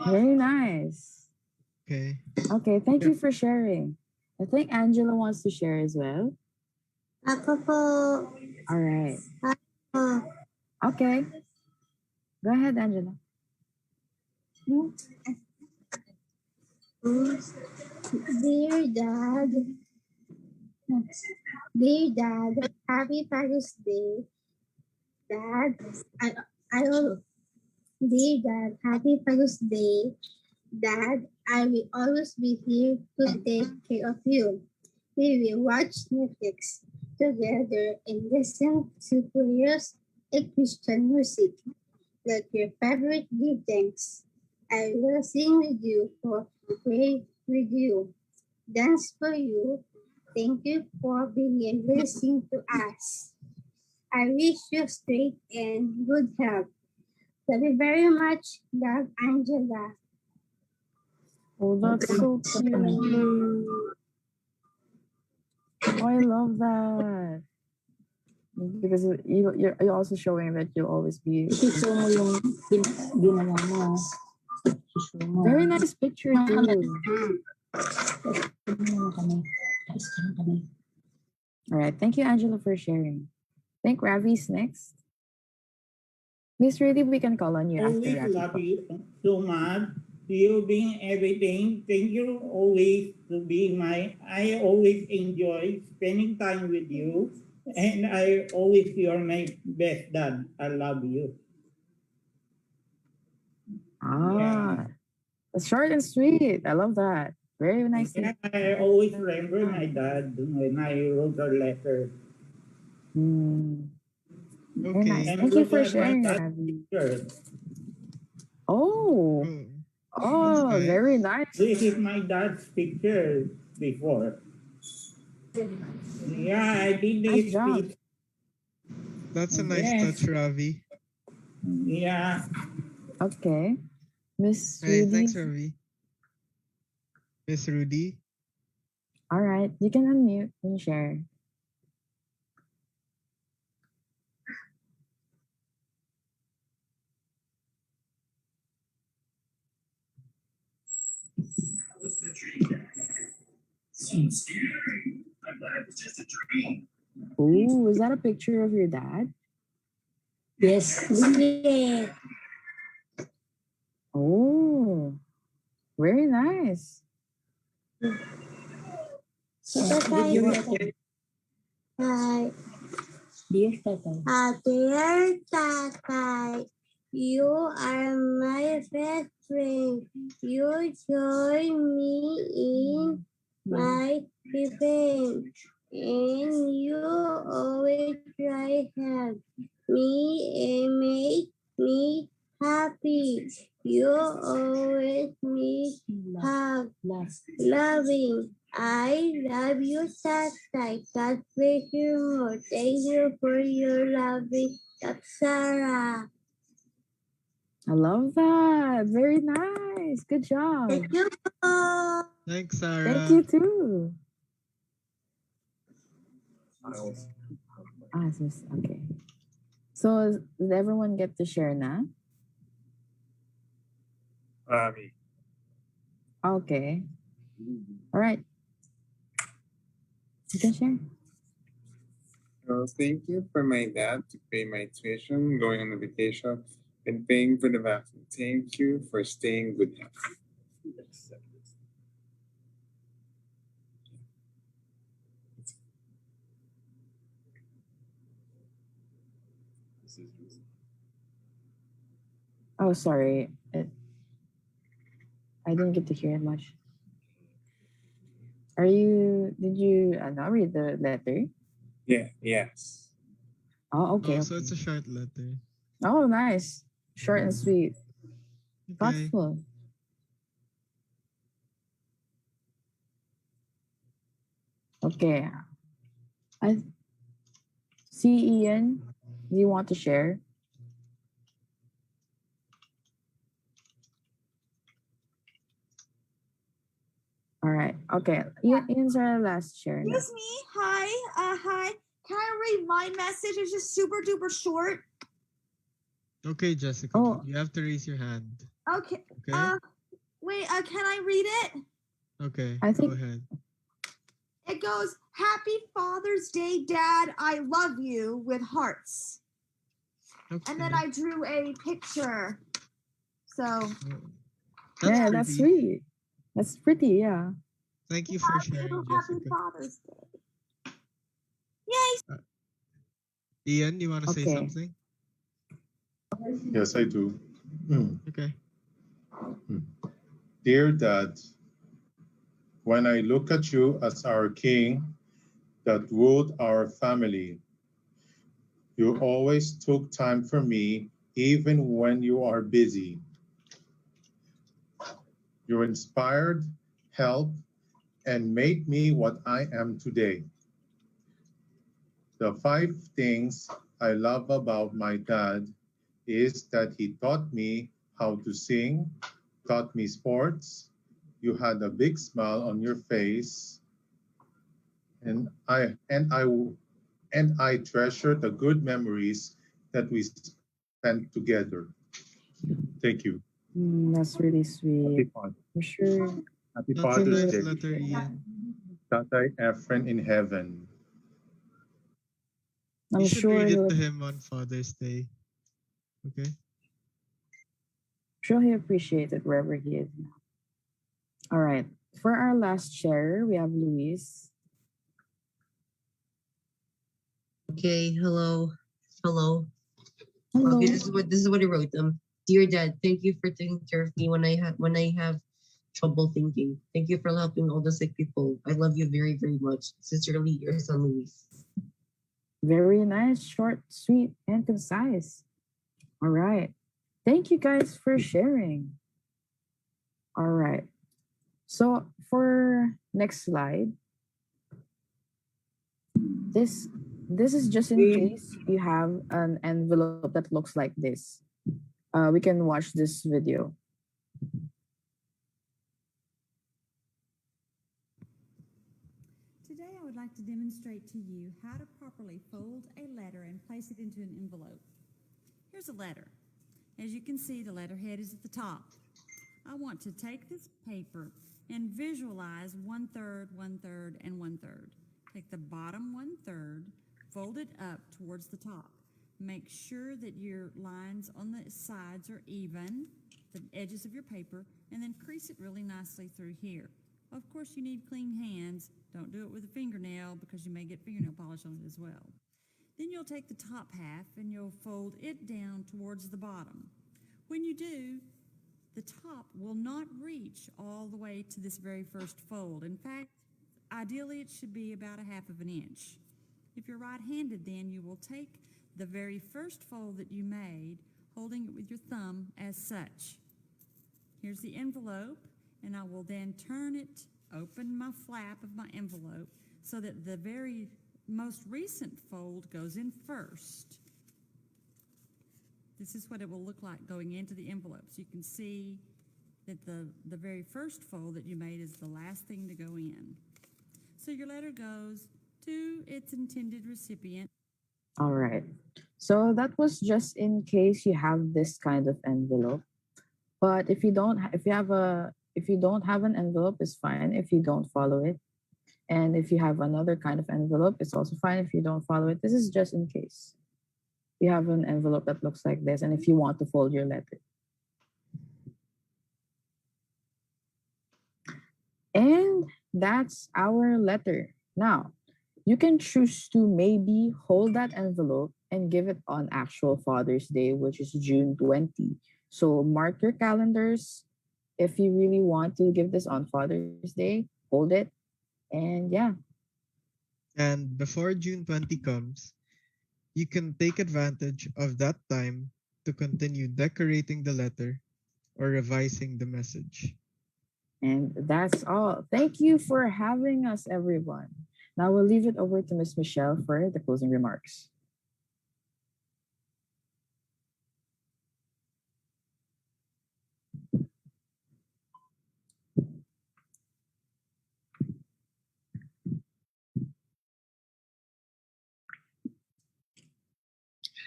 Very nice. Okay. Okay, thank you for sharing. I think Angela wants to share as well. All right. Okay. Go ahead, Angela. Dear Dad, happy Father's Day. Dad, I will. Dear Dad, happy Father's Day. Dad, I will always be here to take care of you. We will watch Netflix together and listen to prayers and Christian music. Like your favorite give thanks. I will sing with you, pray with you, dance for you. Thank you for being a blessing to us. I wish you strength and good health. Love you very much, love, Angela. Oh, that's so cute. Oh, I love that. Because you're also showing that you'll always be. Isuso mo yung ginawa mo. Isuso mo. Very nice picture too. All right, thank you, Angela, for sharing. I think Ravi's next. Miss Rudy, we can call on you after Always Ravi. love you so much. You being everything. Thank you always to be I always enjoy spending time with you. And I always you're my best dad. I love you. Ah, that's short and sweet. I love that. Very nice. Yeah, I always remember my dad when I wrote a letter. Very nice. And Thank you look for at my sharing, dad's Ravi. picture. Oh, very nice. This is my dad's picture before. Yeah, I did Nice this job. piece. That's a nice Yes. touch, Ravi. Yeah. Okay. Miss Hey, Rudy. thanks, Ravi. Miss Rudy. All right, you can unmute and share. Seems scary. I'm glad it was just a dream. Ooh, is that a picture of your dad? Yes. Yeah. Oh, very nice. Hi. Dear Tatay. Dear Tatay, you are my best friend. You join me in my event, and you always try help me and make me happy. You always make loving. I love you, Tatay. God bless you more. Thank you for your loving, Sarah. I love that. Very nice. Good job. Thank you. Thanks, Sarah. Thank you too. Okay. So did everyone get to share now? Me. Okay. All right. You can share. Thank you for my dad to pay my tuition, going on a vacation, and paying for the vaccine. Thank you for staying good health. Oh, sorry. I didn't get to hear it much. Did you not read the letter? Yeah, yes. Oh, okay. So it's a short letter. Oh, nice. Short and sweet. Okay. Thoughtful. Okay. I see, Ian. Do you want to share? All right. Okay. Ian's our last share. now. Excuse me. Hi. Hi. Can I read my message? It's just super duper short. Okay, Jessica. Oh. You have to raise your hand. Okay. Okay. Wait. Can I read it? Okay. Go ahead. It goes, Happy Father's Day, Dad. I love you with hearts. Okay. And then I drew a picture. So. Yeah, that's sweet. That's pretty. Yeah. Thank you for sharing, Happy Jessica. Father's Day. Yay! Ian, you want to say Okay. something? Yes, I do. Okay. Dear Dad, when I look at you as our king that ruled our family, you always took time for me even when you are busy. You inspired, helped, and made me what I am today. The 5 things I love about my dad is that he taught me how to sing, taught me sports. You had a big smile on your face, and I treasure the good memories that we spent together. Thank you. That's really Happy sweet. Father. I'm sure. Happy That's a Father's nice Day. letter, Ian. Tatay Efren in heaven. You I'm should sure read it he'll. to him on Father's Day. Okay? Sure he appreciates it wherever he is now. All right. For our last share, we have Luis. Okay, hello. Hello. Hello. Okay, this is what I wrote. Dear Dad, thank you for taking care of me when I have trouble thinking. Thank you for helping all the sick people. I love you very, very much. Sincerely, your son Luis. Very nice, short, sweet, and concise. All right. Thank you guys for sharing. All right. So for next slide, this is just in case you have an envelope that looks like this. We can watch this video. Today I would like to demonstrate to you how to properly fold a letter and place it into an envelope. Here's a letter. As you can see, the letterhead is at the top. I want to take this paper and visualize 1/3, 1/3, and 1/3. Take the bottom 1/3, fold it up towards the top. Make sure that your lines on the sides are even, the edges of your paper, and then crease it really nicely through here. Of course, you need clean hands. Don't do it with a fingernail because you may get fingernail polish on it as well. Then you'll take the top half and you'll fold it down towards the bottom. When you do, the top will not reach all the way to this very first fold. In fact, ideally it should be about 1/2 inch. If you're right-handed, then you will take the very first fold that you made, holding it with your thumb as such. Here's the envelope, and I will then turn it, open my flap of my envelope, so that the very most recent fold goes in first. This is what it will look like going into the envelope. So you can see that the very first fold that you made is the last thing to go in. So your letter goes to its intended recipient. All right. So that was just in case you have this kind of envelope. But if you don't have an envelope, it's fine if you don't follow it. And if you have another kind of envelope, it's also fine if you don't follow it. This is just in case you have an envelope that looks like this, and if you want to fold your letter. And that's our letter. Now, you can choose to maybe hold that envelope and give it on actual Father's Day, which is June 20. So mark your calendars. If you really want to give this on Father's Day, hold it. And yeah. And before June 20 comes, you can take advantage of that time to continue decorating the letter or revising the message. And that's all. Thank you for having us, everyone. Now we'll leave it over to Ms. Michelle for the closing remarks.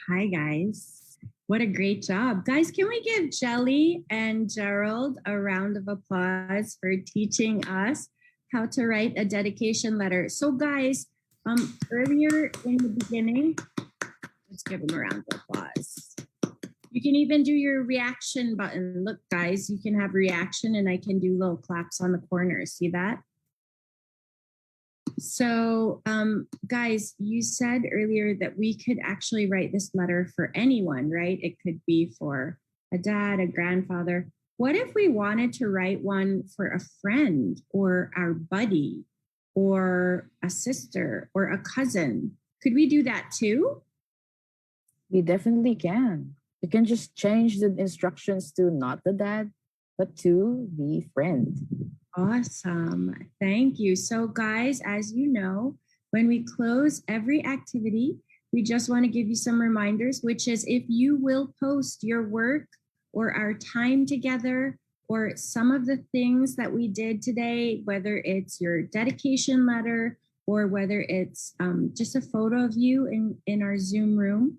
Hi, guys. What a great job. Guys, can we give Jelly and Gerald a round of applause for teaching us how to write a dedication letter? So, guys, earlier in the beginning, let's give them a round of applause. You can even do your reaction button. Look, guys, you can have reaction and I can do little claps on the corners. See that? So, guys, you said earlier that we could actually write this letter for anyone, right? It could be for a dad, a grandfather. What if we wanted to write one for a friend or our buddy or a sister or a cousin? Could we do that too? We definitely can. You can just change the instructions to not the dad, but to the friend. Awesome. Thank you. So, guys, as you know, when we close every activity, we just want to give you some reminders, which is if you will post your work or our time together or some of the things that we did today, whether it's your dedication letter or whether it's just a photo of you in our Zoom room,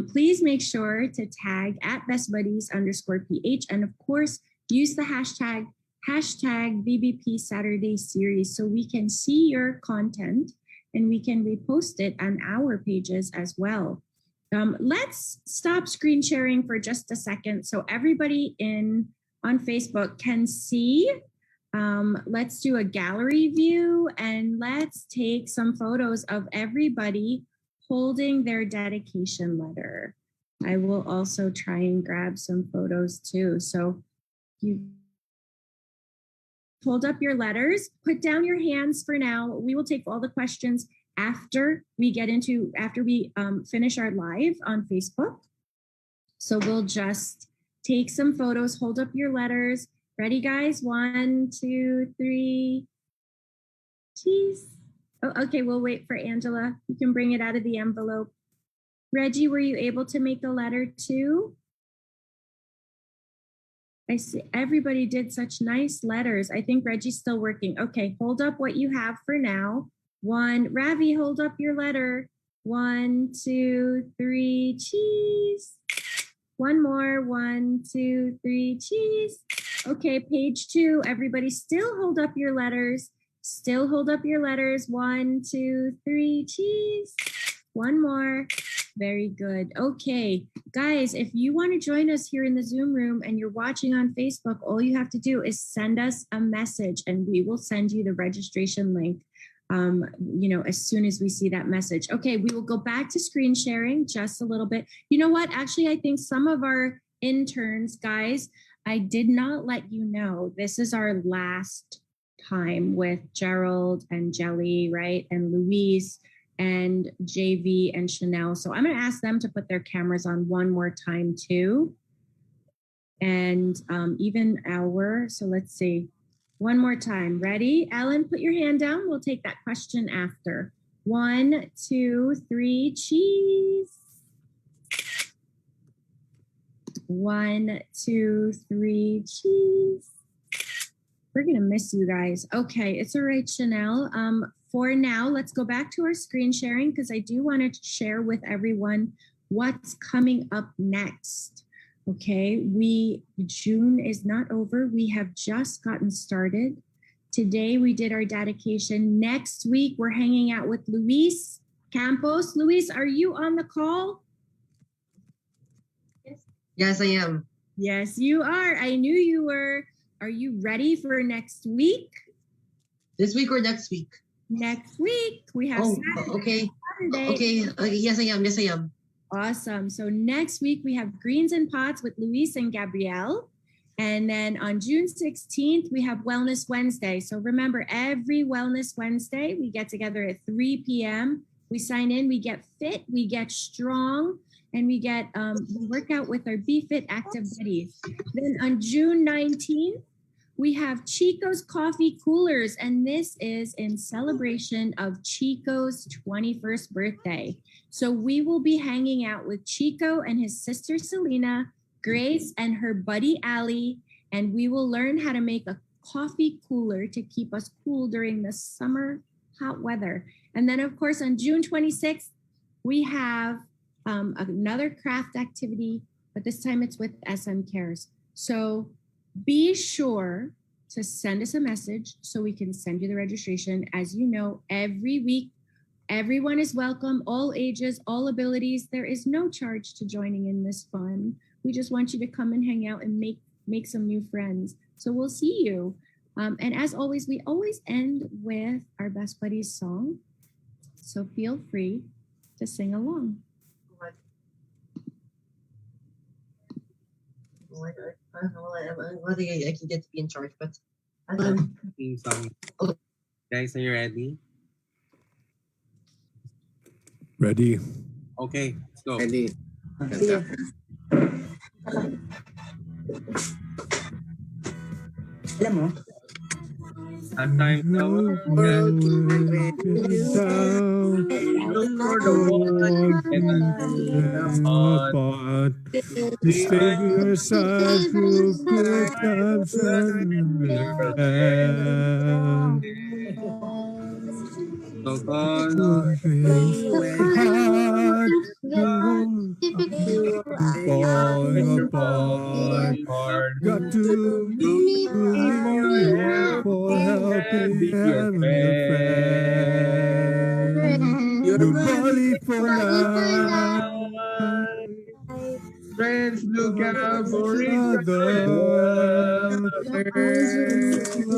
please make sure to tag at bestbuddies_PH. And of course, use the hashtag BBP Saturday Series so we can see your content and we can repost it on our pages as well. Let's stop screen sharing for just a second so everybody on Facebook can see. Let's do a gallery view and let's take some photos of everybody holding their dedication letter. I will also try and grab some photos too. So you hold up your letters, put down your hands for now. We will take all the questions after we finish our live on Facebook. So we'll just take some photos, hold up your letters. Ready, guys? 1, 2, 3. Cheese. Oh, okay, we'll wait for Angela. You can bring it out of the envelope. Reggie, were you able to make a letter too? I see everybody did such nice letters. I think Reggie's still working. Okay, hold up what you have for now. 1, Ravi, hold up your letter. 1, 2, 3, cheese. One more. 1, 2, 3, cheese. Okay, page 2. Everybody still hold up your letters. Still hold up your letters. 1, 2, 3, cheese. One more. Very good. Okay, guys, if you want to join us here in the Zoom room and you're watching on Facebook, all you have to do is send us a message and we will send you the registration link, as soon as we see that message. Okay, we will go back to screen sharing just a little bit. You know what? Actually, I think some of our interns, guys, I did not let you know this is our last time with Gerald and Jelly, right? And Louise and JV and Chanel. So I'm going to ask them to put their cameras on one more time too. And so let's see, one more time. Ready? Ellen, put your hand down. We'll take that question after. 1, 2, 3, cheese. 1, 2, 3, cheese. We're going to miss you guys. Okay, it's all right, Chanel. For now, let's go back to our screen sharing because I do want to share with everyone what's coming up next. Okay, June is not over. We have just gotten started. Today we did our dedication. Next week, we're hanging out with Luis Campos. Luis, are you on the call? Yes, I am. Yes, you are. I knew you were. Are you ready for next week? This week or next week? Next week. We have okay. Saturday. Okay, yes, I am. Yes, I am. Awesome. So next week we have Greens and Pots with Luis and Gabrielle. And then on June 16th, we have Wellness Wednesday. So remember, every Wellness Wednesday, we get together at 3 p.m. We sign in, we get fit, we get strong, and we work out with our Be Fit Active Buddies. Then on June 19th, we have Chico's Coffee Coolers, and this is in celebration of Chico's 21st birthday. So we will be hanging out with Chico and his sister Selena, Grace, and her buddy Allie, and we will learn how to make a coffee cooler to keep us cool during the summer hot weather. And then, of course, on June 26th, we have another craft activity, but this time it's with SM Cares. So be sure to send us a message so we can send you the registration. As you know, every week, everyone is welcome, all ages, all abilities. There is no charge to joining in this fun. We just want you to come and hang out and make some new friends. So we'll see you. And as always, we always end with our Best Buddies song. So feel free to sing along. I don't know. I think I can get to be in charge, but Theme song. Guys, are you ready? Ready? Okay, let's go. Ready. Alam mo, At times the world gets down. look for the The one one and who until upon apart. You we stay might your side through good times and bad. so call Good things hard to falling when you're apart. falling hard. Got to To lean on you for helping be your hand and a friend. friend. Your buddy for life. Friends look out for each Other other. part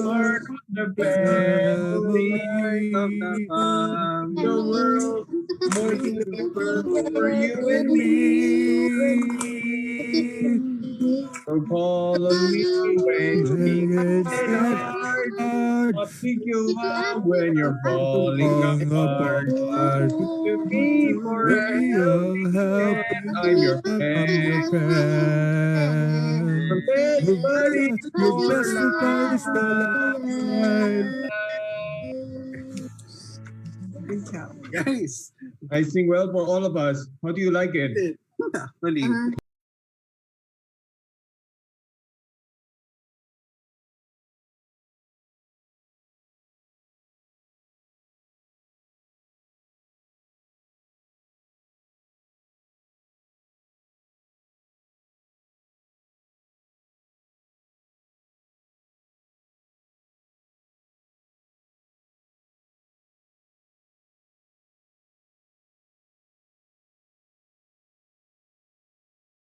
Part of the family of the family. the world more beautiful for you and me. Me. So call on me when things It's get that hard. hard I'll pick you up when you're to falling fall apart. apart. To me for a Be a helping hand, I'm your helping, I'm your friend. friend. The best buddy Your for best advice for life. life. Guys, I sing well for all of us. How do you like it? Actually.